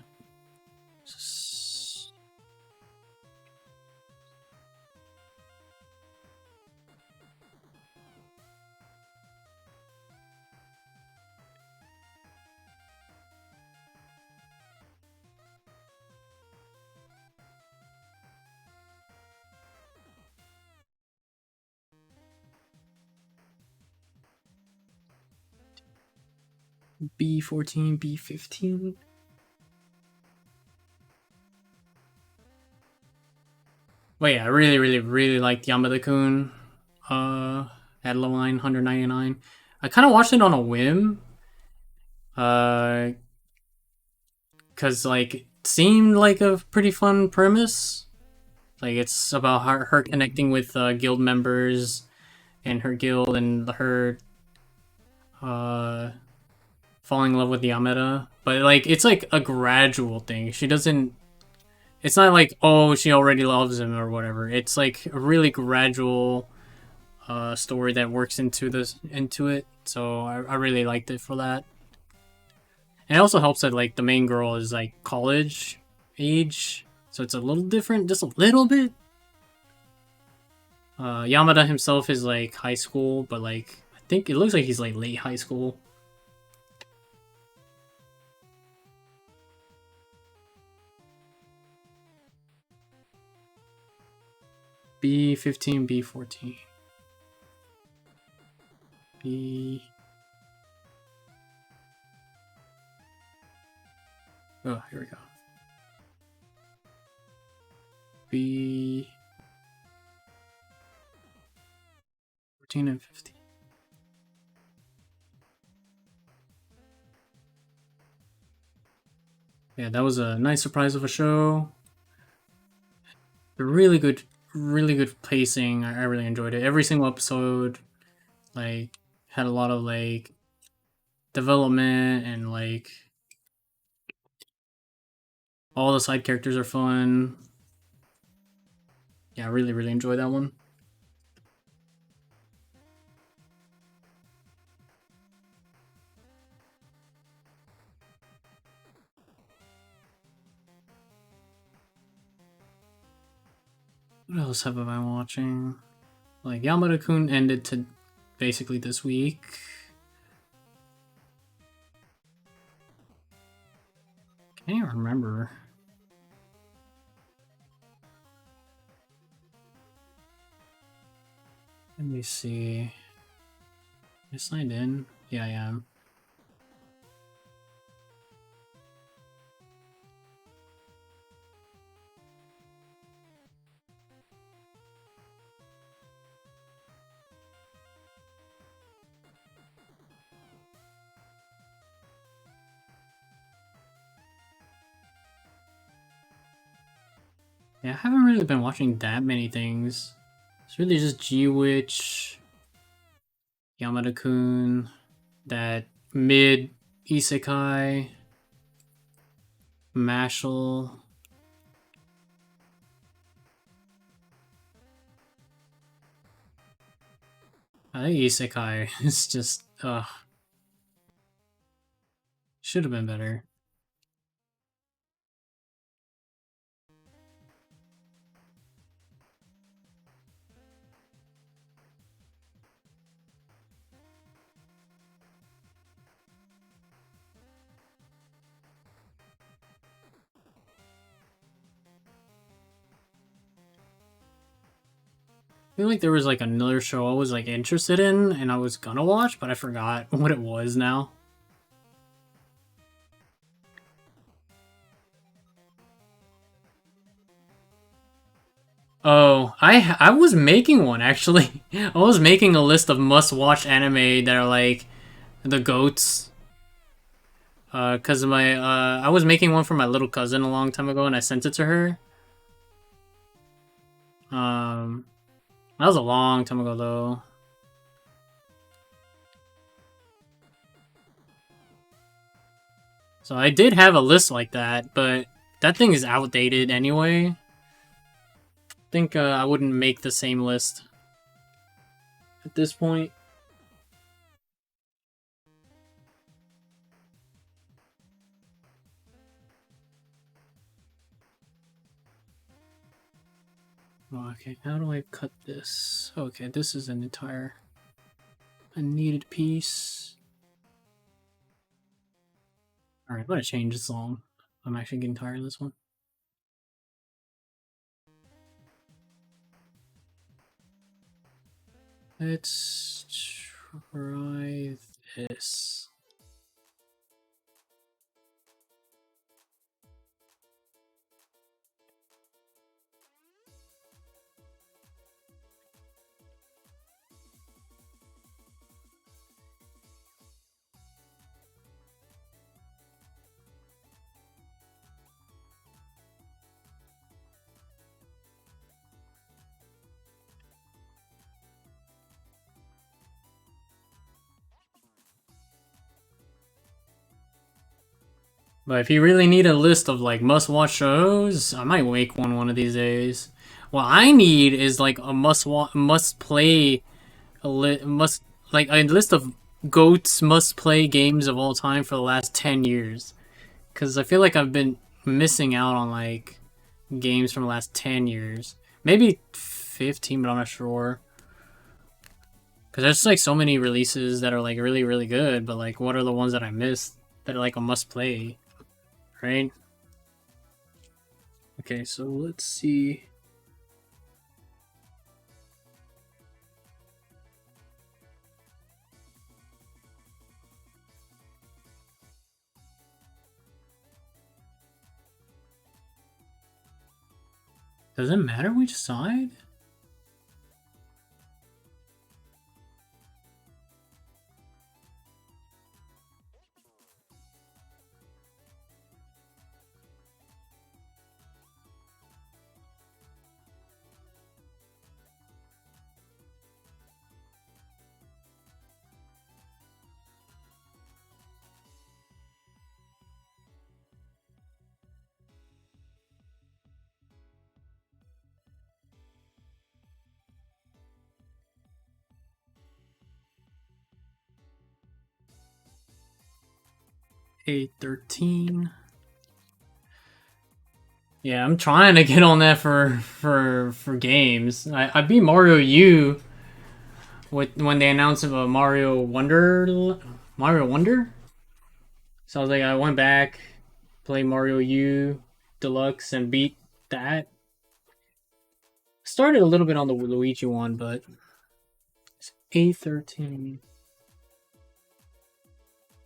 S1: B14, B15. But yeah, I really liked Yamada-kun. At level 999. I kind of watched it on a whim. Cause like it seemed like a pretty fun premise. Like it's about her connecting with guild members and her guild and her uh falling in love with Yamada. But like it's like a gradual thing. She doesn't. It's not like, oh, she already loves him or whatever. It's like a really gradual story that works into it. So I really liked it for that. And it also helps that like the main girl is like college age, so it's a little different, just a little bit. Yamada himself is like high school, but like I think it looks like he's like late high school. B15, B14. B. Oh, here we go. B. 14 and 15. Yeah, that was a nice surprise of a show. Really good pacing. I really enjoyed it. Every single episode, like, had a lot of like development and like all the side characters are fun. Yeah, I really enjoyed that one. What else have I been watching? Like Yamada-kun ended to basically this week. Can't even remember. Let me see. I signed in. Yeah, I am. Yeah, I haven't really been watching that many things. It's really just G-Witch, Yamada-kun, that mid isekai, Mashal. I think isekai is just, should have been better. I feel like there was like another show I was like interested in and I was gonna watch, but I forgot what it was now. Oh, I was making one actually. I was making a list of must-watch anime that are like the goats. Cause my I was making one for my little cousin a long time ago and I sent it to her. Um, that was a long time ago though. So I did have a list like that, but that thing is outdated anyway. I think I wouldn't make the same list at this point. Oh, okay, how do I cut this? Okay, this is an entire unneeded piece. Alright, I'm gonna change the song. I'm actually getting tired of this one. Let's try this. But if you really need a list of like must-watch shows, I might make one of these days. What I need is like a must-play, must like a list of goats must-play games of all time for the last 10 years. Because I feel like I've been missing out on like games from the last 10 years, maybe 15, but I'm not sure. Because there's like so many releases that are like really good, but like what are the ones that I missed that are like a must-play? Right? Okay, so let's see. Does it matter which side? A13. Yeah, I'm trying to get on that for games. I beat Mario U with when they announced about Mario Wonder. So I was like, I went back, played Mario U Deluxe, and beat that. Started a little bit on the Luigi one, but it's A13.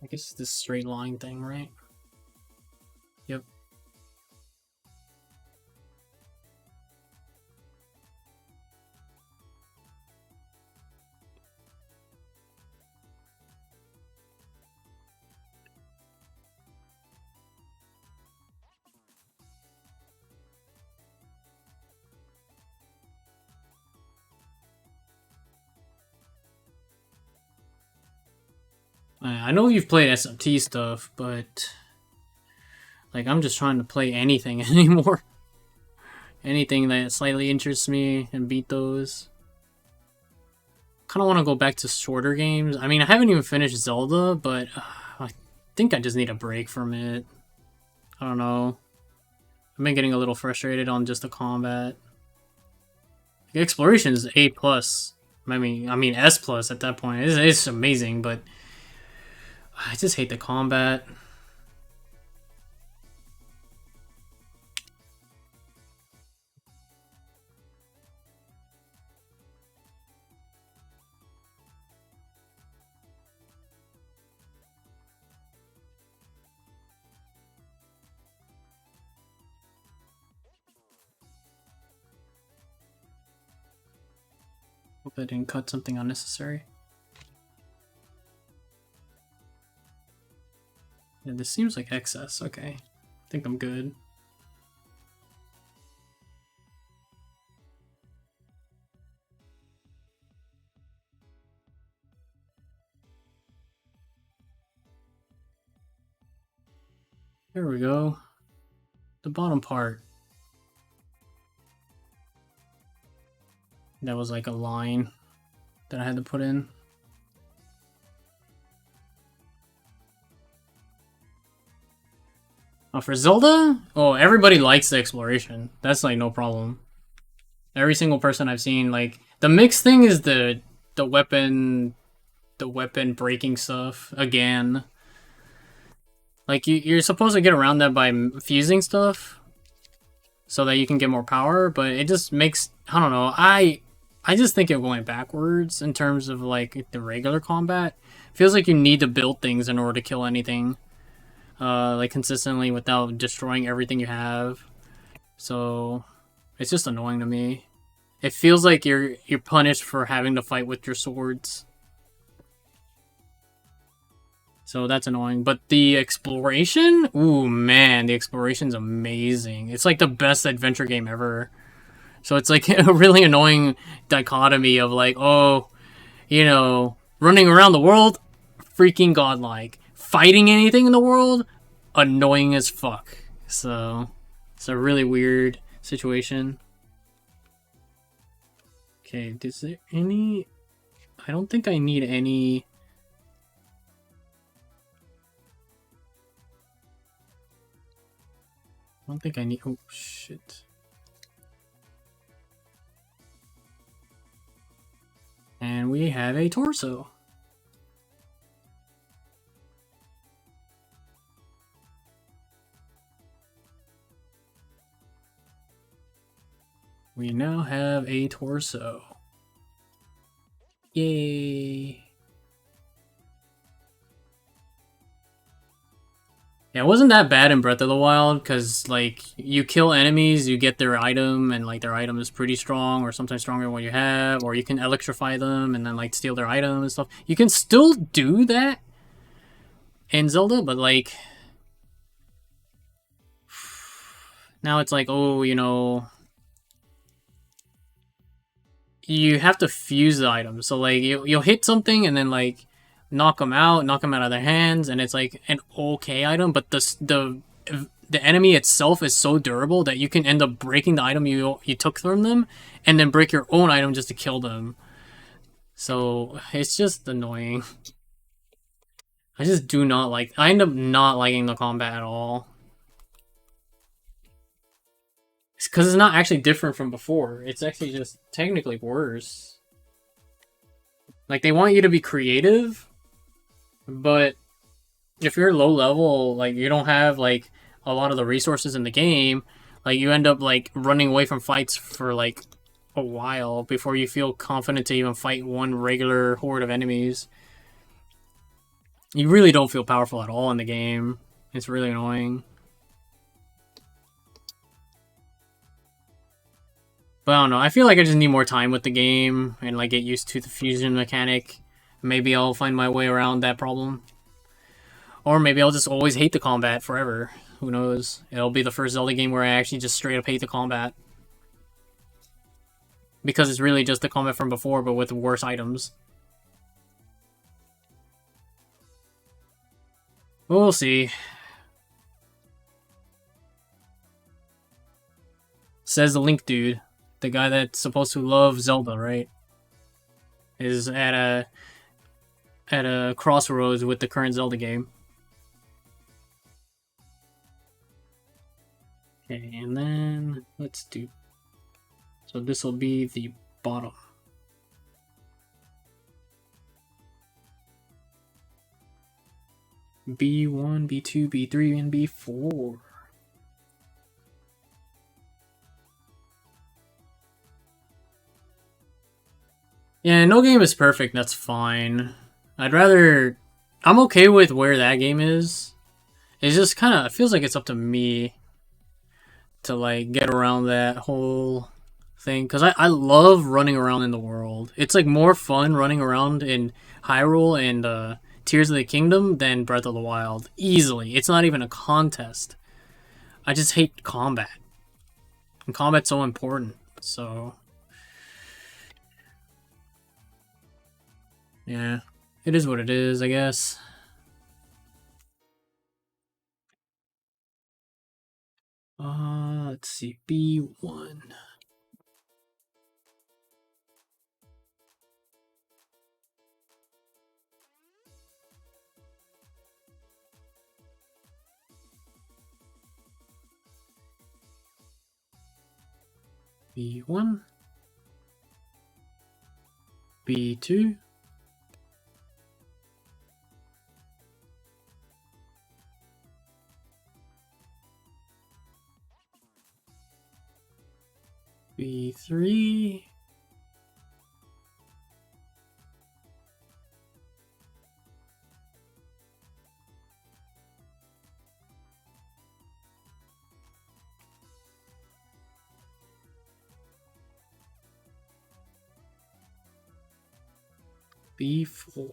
S1: I guess it's this straight line thing, right? Yep. I know you've played SMT stuff, but like I'm just trying to play anything anymore. Anything that slightly interests me and beat those. Kind of want to go back to shorter games. I mean, I haven't even finished Zelda, but I think I just need a break from it. I don't know. I've been getting a little frustrated on just the combat. The exploration is A plus. I mean S plus at that point. It's amazing, but I just hate the combat. Hope I didn't cut something unnecessary. Yeah, this seems like excess. Okay. I think I'm good. There we go. The bottom part. That was like a line that I had to put in. Oh, for Zelda? Oh, everybody likes the exploration. That's like no problem. Every single person I've seen, like the mixed thing is the weapon breaking stuff again. Like you're supposed to get around that by fusing stuff so that you can get more power, but it just makes I don't know. I just think it went backwards in terms of like the regular combat. Feels like you need to build things in order to kill anything, like consistently without destroying everything you have. So it's just annoying to me. It feels like you're punished for having to fight with your swords. So that's annoying. But the exploration, ooh man, the exploration's amazing. It's like the best adventure game ever. So it's like a really annoying dichotomy of like, oh, running around the world, freaking godlike. Fighting anything in the world, annoying as fuck. So it's a really weird situation. Okay, is there any... I don't think I need any... I don't think I need... Oh, shit. And we have a torso. We now have a torso. Yay. Yeah, it wasn't that bad in Breath of the Wild, because, like, you kill enemies, you get their item, and, like, their item is pretty strong, or sometimes stronger than what you have, or you can electrify them, and then, like, steal their item and stuff. You can still do that in Zelda, but, like... Now it's like, oh, you have to fuse the item. So, like, you'll hit something, and then, like, knock them out of their hands, and it's like an okay item, but the enemy itself is so durable that you can end up breaking the item you took from them, and then break your own item just to kill them. So it's just annoying. I just do not like. I end up not liking the combat at all. It's because it's not actually different from before. It's actually just technically worse. Like, they want you to be creative, but if you're low level, like, you don't have, like, a lot of the resources in the game, like, you end up, like, running away from fights for, like, a while before you feel confident to even fight one regular horde of enemies. You really don't feel powerful at all in the game. It's really annoying. But I don't know, I feel like I just need more time with the game and, like, get used to the fusion mechanic. Maybe I'll find my way around that problem. Or maybe I'll just always hate the combat forever. Who knows? It'll be the first Zelda game where I actually just straight up hate the combat. Because it's really just the combat from before, but with worse items. We'll see. Says the Link dude. The guy that's supposed to love Zelda, right? Is at a crossroads with the current Zelda game. Okay, and then let's do... So this will be the bottom. B1, B2, B3, and B4. Yeah, no game is perfect, that's fine. I'd rather... I'm okay with where that game is. It's just kind of... It feels like it's up to me to, like, get around that whole thing. Because I love running around in the world. It's, like, more fun running around in Hyrule and Tears of the Kingdom than Breath of the Wild. Easily. It's not even a contest. I just hate combat. And combat's so important, so... Yeah, it is what it is, I guess. Let's see, B1. B1. B2. B3. B4.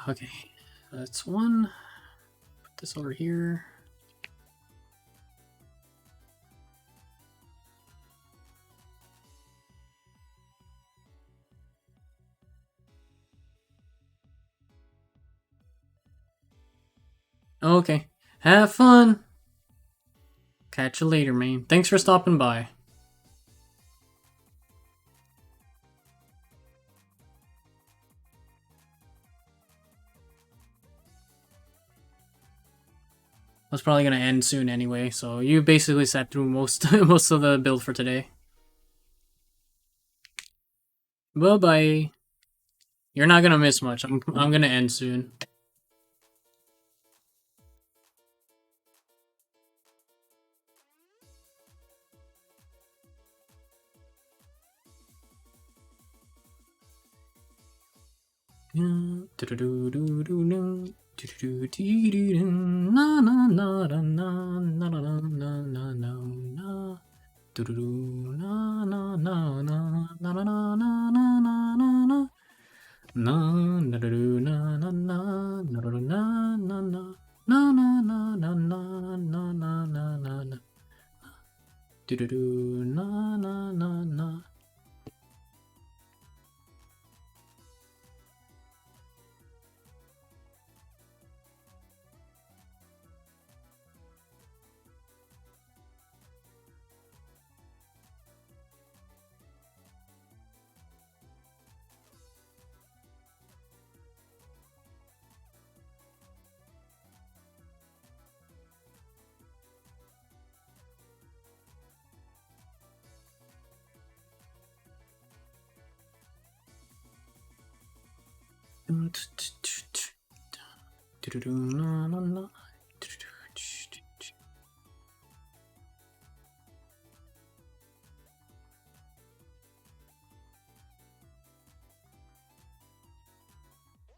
S1: Okay, that's one. Put this over here. Okay, have fun. Catch you later, man. Thanks for stopping by. That's probably gonna end soon anyway, so you basically sat through most most of the build for today. Bye bye. You're not gonna miss much. I'm gonna end soon.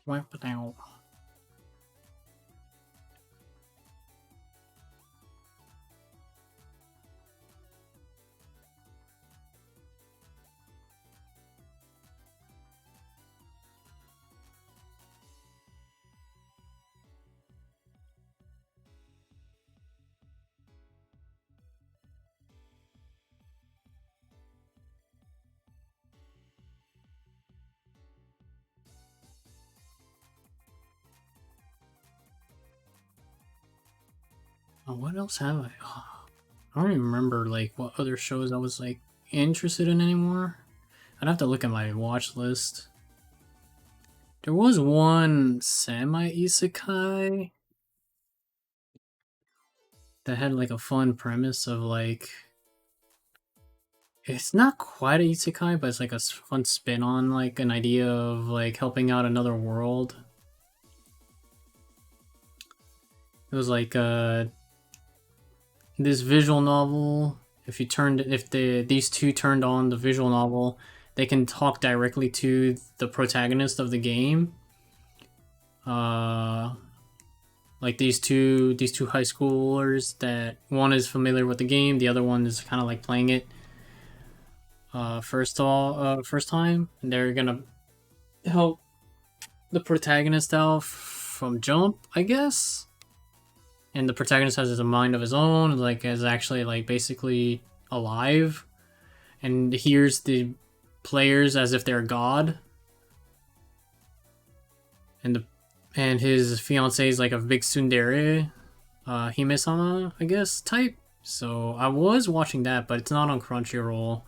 S1: Wipe it out. Oh, what else have I? Oh, I don't even remember like what other shows I was like interested in anymore. I'd have to look at my watch list. There was one semi-isekai that had like a fun premise of like it's not quite a isekai, but it's like a fun spin on like an idea of like helping out another world. It was like this visual novel if these two turned on the visual novel, they can talk directly to the protagonist of the game. Uh, like these two high schoolers that one is familiar with the game, the other one is kind of like playing it first time, and they're gonna help the protagonist out from jump, I guess. And the protagonist has a mind of his own, like is actually like basically alive, and hears the players as if they're god. And his fiance is like a big tsundere, Hime-sama, I guess, type. So I was watching that, but it's not on Crunchyroll.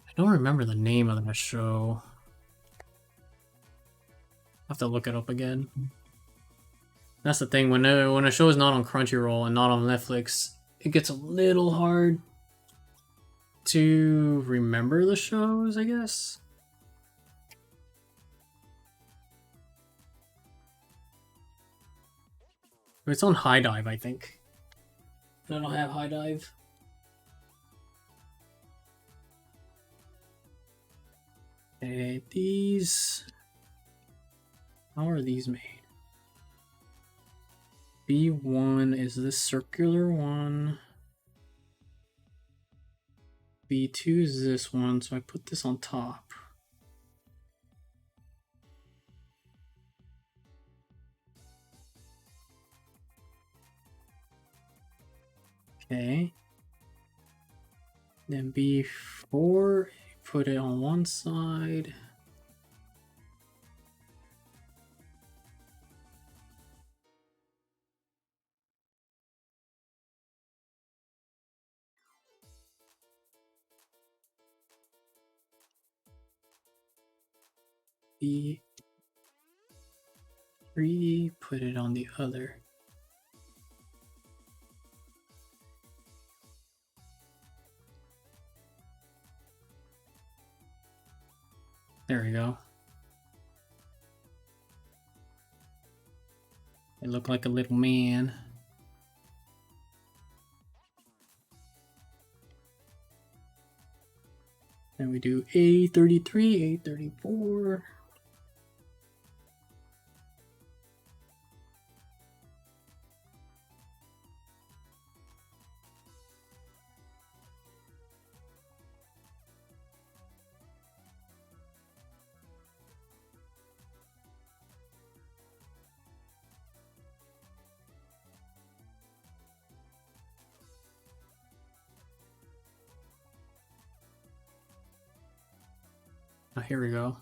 S1: I don't remember the name of that show. I have to look it up again. That's the thing, when a show is not on Crunchyroll and not on Netflix, it gets a little hard to remember the shows, I guess. It's on High Dive, I think. I don't have High Dive. Okay, these... How are these made? B1 is this circular one. B2 is this one, so I put this on top. Okay. Then B4, put it on one side. B3, put it on the other. There we go. It looked like a little man. Then we do A33, A34. Oh, here we go.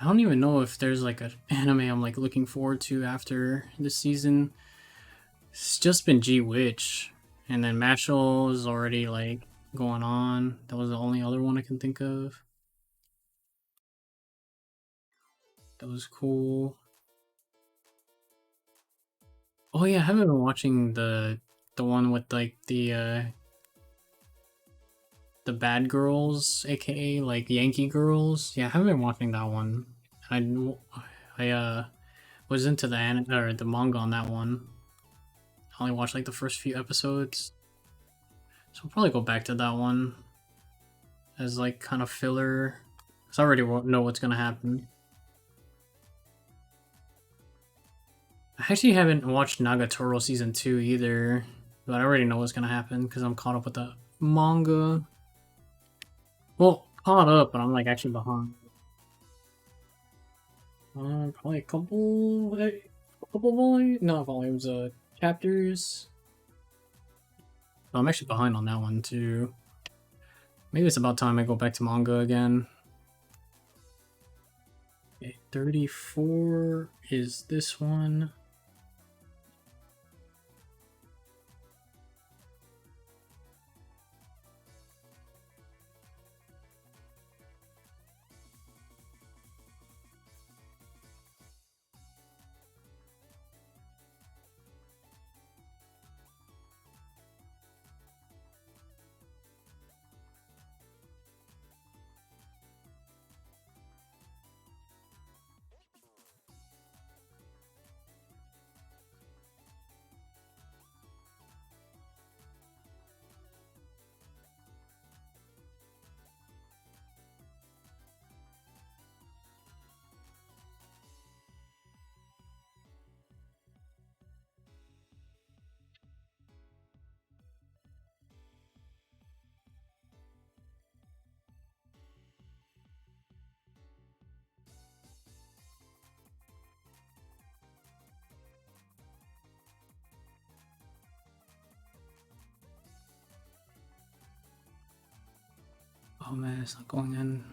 S1: I don't even know if there's like an anime I'm like looking forward to after this season. It's just been G Witch, and then Mashal is already like going on. That was the only other one I can think of. That was cool. Oh yeah, I haven't been watching the one with like the bad girls, aka like Yankee girls. Yeah, I haven't been watching that one. I was into the anime or the manga on that one. I only watched like the first few episodes, so I'll probably go back to that one as like kind of filler. Cause I already know what's gonna happen. I actually haven't watched Nagatoro season 2 either. but I already know what's gonna happen because I'm caught up with the manga. Well, caught up, but I'm like actually behind. Probably a couple volumes, not volumes, chapters. Oh, I'm actually behind on that one too. Maybe it's about time I go back to manga again. Okay, 34 is this one. Oh man, it's not going in.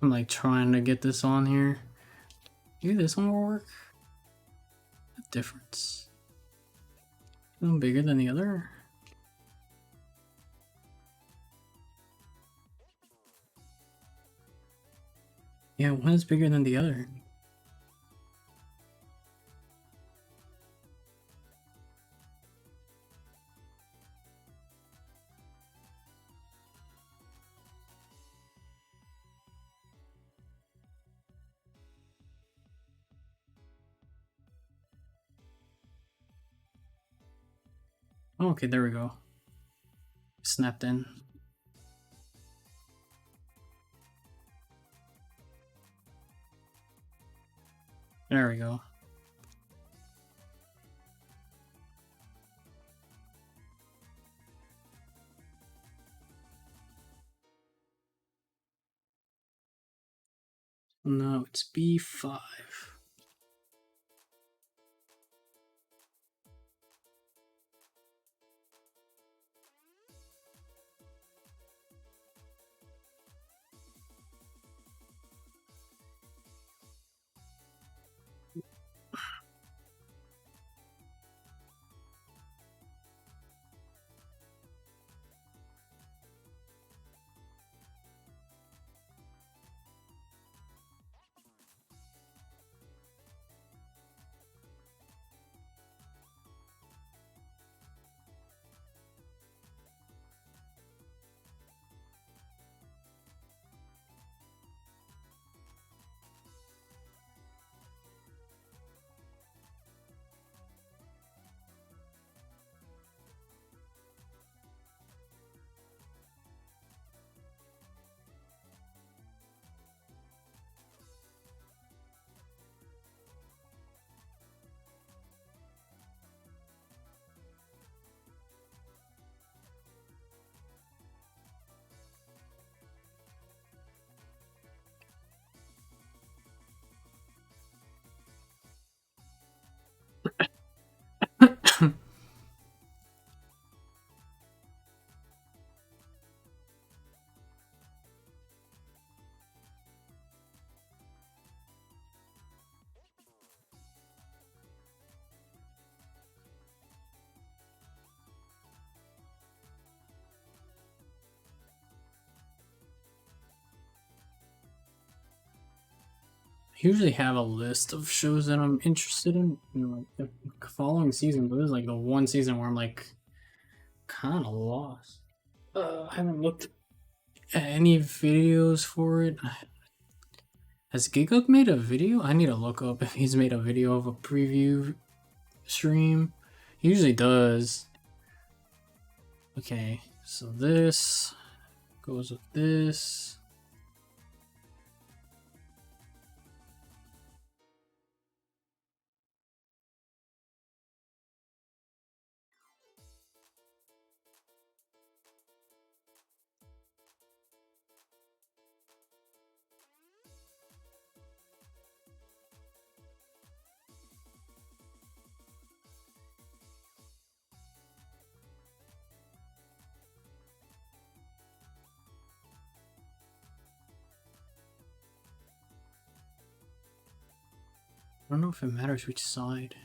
S1: I'm like trying to get this on here. Maybe this one will work. The difference. One bigger than the other. Yeah, one is bigger than the other. Oh, okay, there we go. Snapped in. There we go. No, it's B5. I usually have a list of shows that I'm interested in, like the following season, but this is like the one season where I'm like kind of lost. I haven't looked at any videos for it. Has Giguk made a video? I need to look up if he's made a video of a preview stream. He usually does. Okay, so this goes with this. I don't know if it matters which side.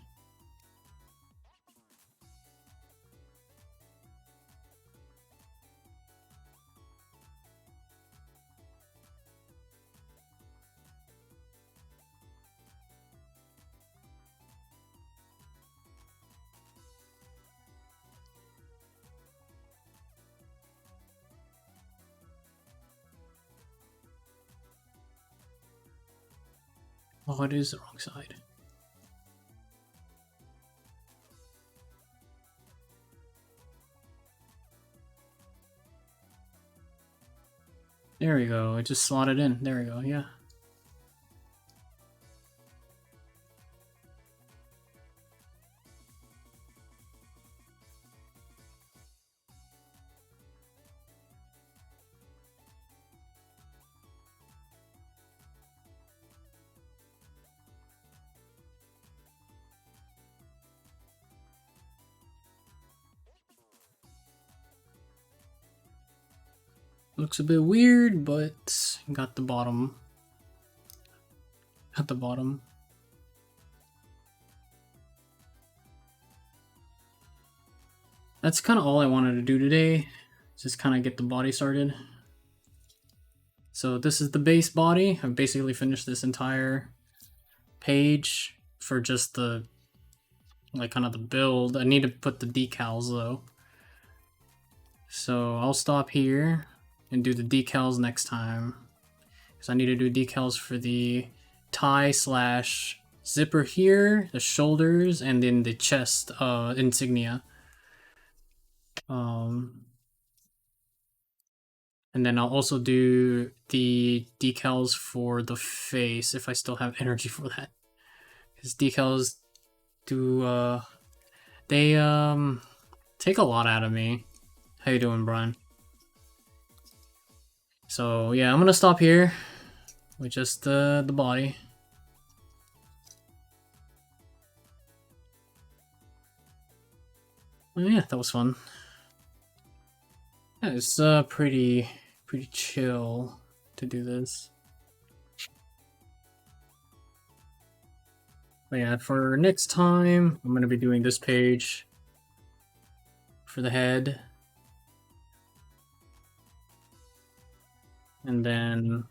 S1: Oh, it is the wrong side. There we go. It just slotted in. There we go. Yeah. Looks a bit weird, but got the bottom. At the bottom. That's kind of all I wanted to do today. Just kind of get the body started. So this is the base body. I've basically finished this entire page for just the, like, kind of the build. I need to put the decals though. So I'll stop here and do the decals next time. Because I need to do decals for the tie slash zipper here, the shoulders, and then the chest insignia. And then I'll also do the decals for the face if I still have energy for that. Because decals do they take a lot out of me. How you doing, Brian? So yeah, I'm gonna stop here with just the body. Oh, yeah, that was fun. Yeah, it's pretty chill to do this. But yeah, for next time, I'm gonna be doing this page for the head. And then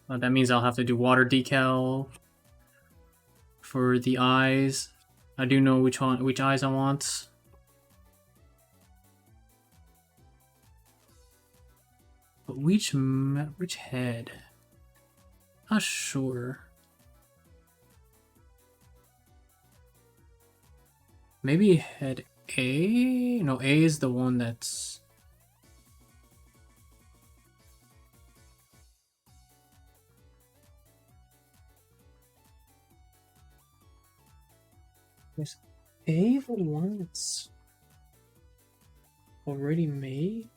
S1: that means I'll have to do water decal for the eyes. I do know which eyes I want. But which head? Not sure. Maybe head A? No, A is the one that's... Is A the one that's already made?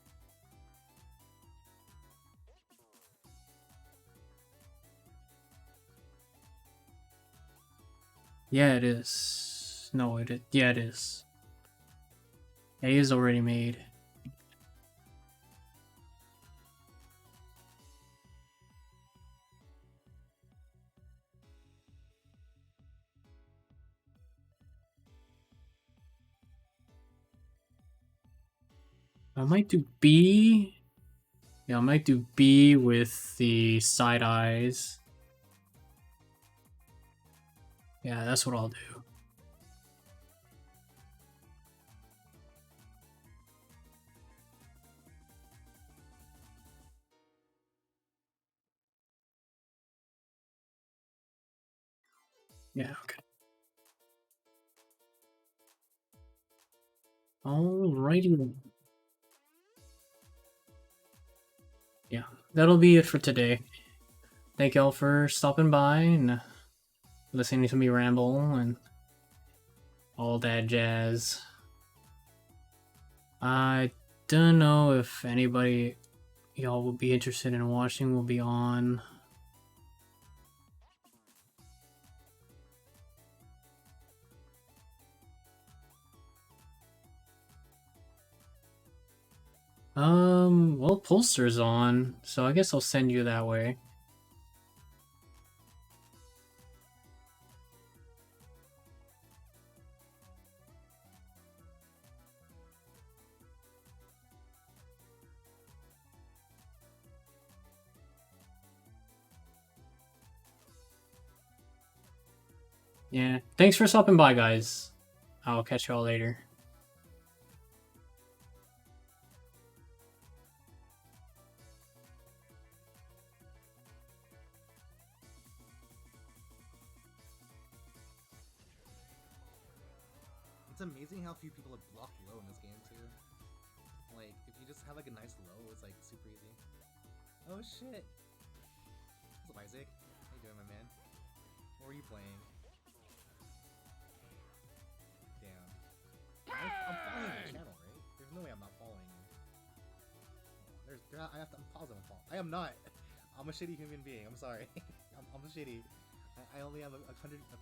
S1: Yeah, it is. No, yeah, it is. A is already made. I might do B. Yeah, I might do B with the side eyes. Yeah, that's what I'll do. Yeah, okay. Alrighty. Yeah, that'll be it for today. Thank y'all for stopping by and listening to me ramble and all that jazz. I don't know if anybody y'all will be interested in watching will be on. Well, Polster's on, so I guess I'll send you that way. Yeah, thanks for stopping by, guys. I'll catch y'all later.
S2: It's amazing how few people have blocked low in this game too. Like, if you just have like a nice low, it's like super easy. Oh shit! What's up, Isaac? How you doing, my man? What were you playing? Damn. I'm following your channel, right? There's no way I'm not following you. I'm positive I'm following. I am not. I'm a shitty human being. I'm sorry. I'm a shitty. I only have a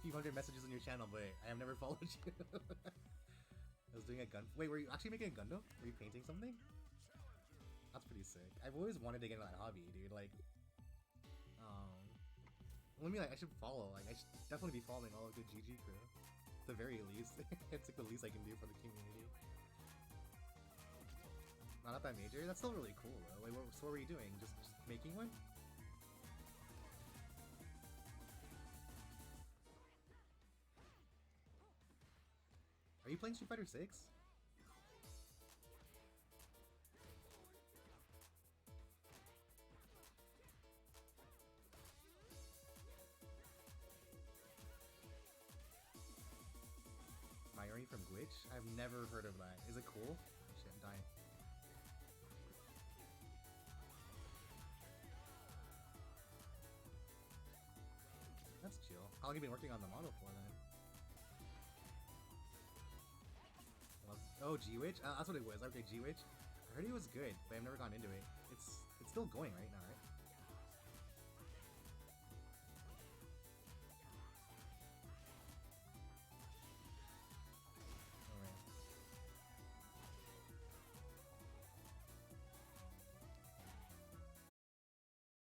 S2: few hundred messages on your channel, but I have never followed you. I was doing a gun. Wait, were you actually making a Gundam? Were you painting something? That's pretty sick. I've always wanted to get into that hobby, dude. Like, I should follow. Like, I should definitely be following all of the GG crew. At the very least, it's like the least I can do for the community. Not that major. That's still really cool, though. Like, so what were you doing? Just making one? Are you playing Street Fighter 6? Miorine from Glitch? I've never heard of that. Is it cool? Oh, shit, I'm dying. That's chill. How long have you been working on the model for then? Oh, G-Witch? That's what it was. Okay, G-Witch. I heard it was good, but I've never gone into it. It's still going right now, right?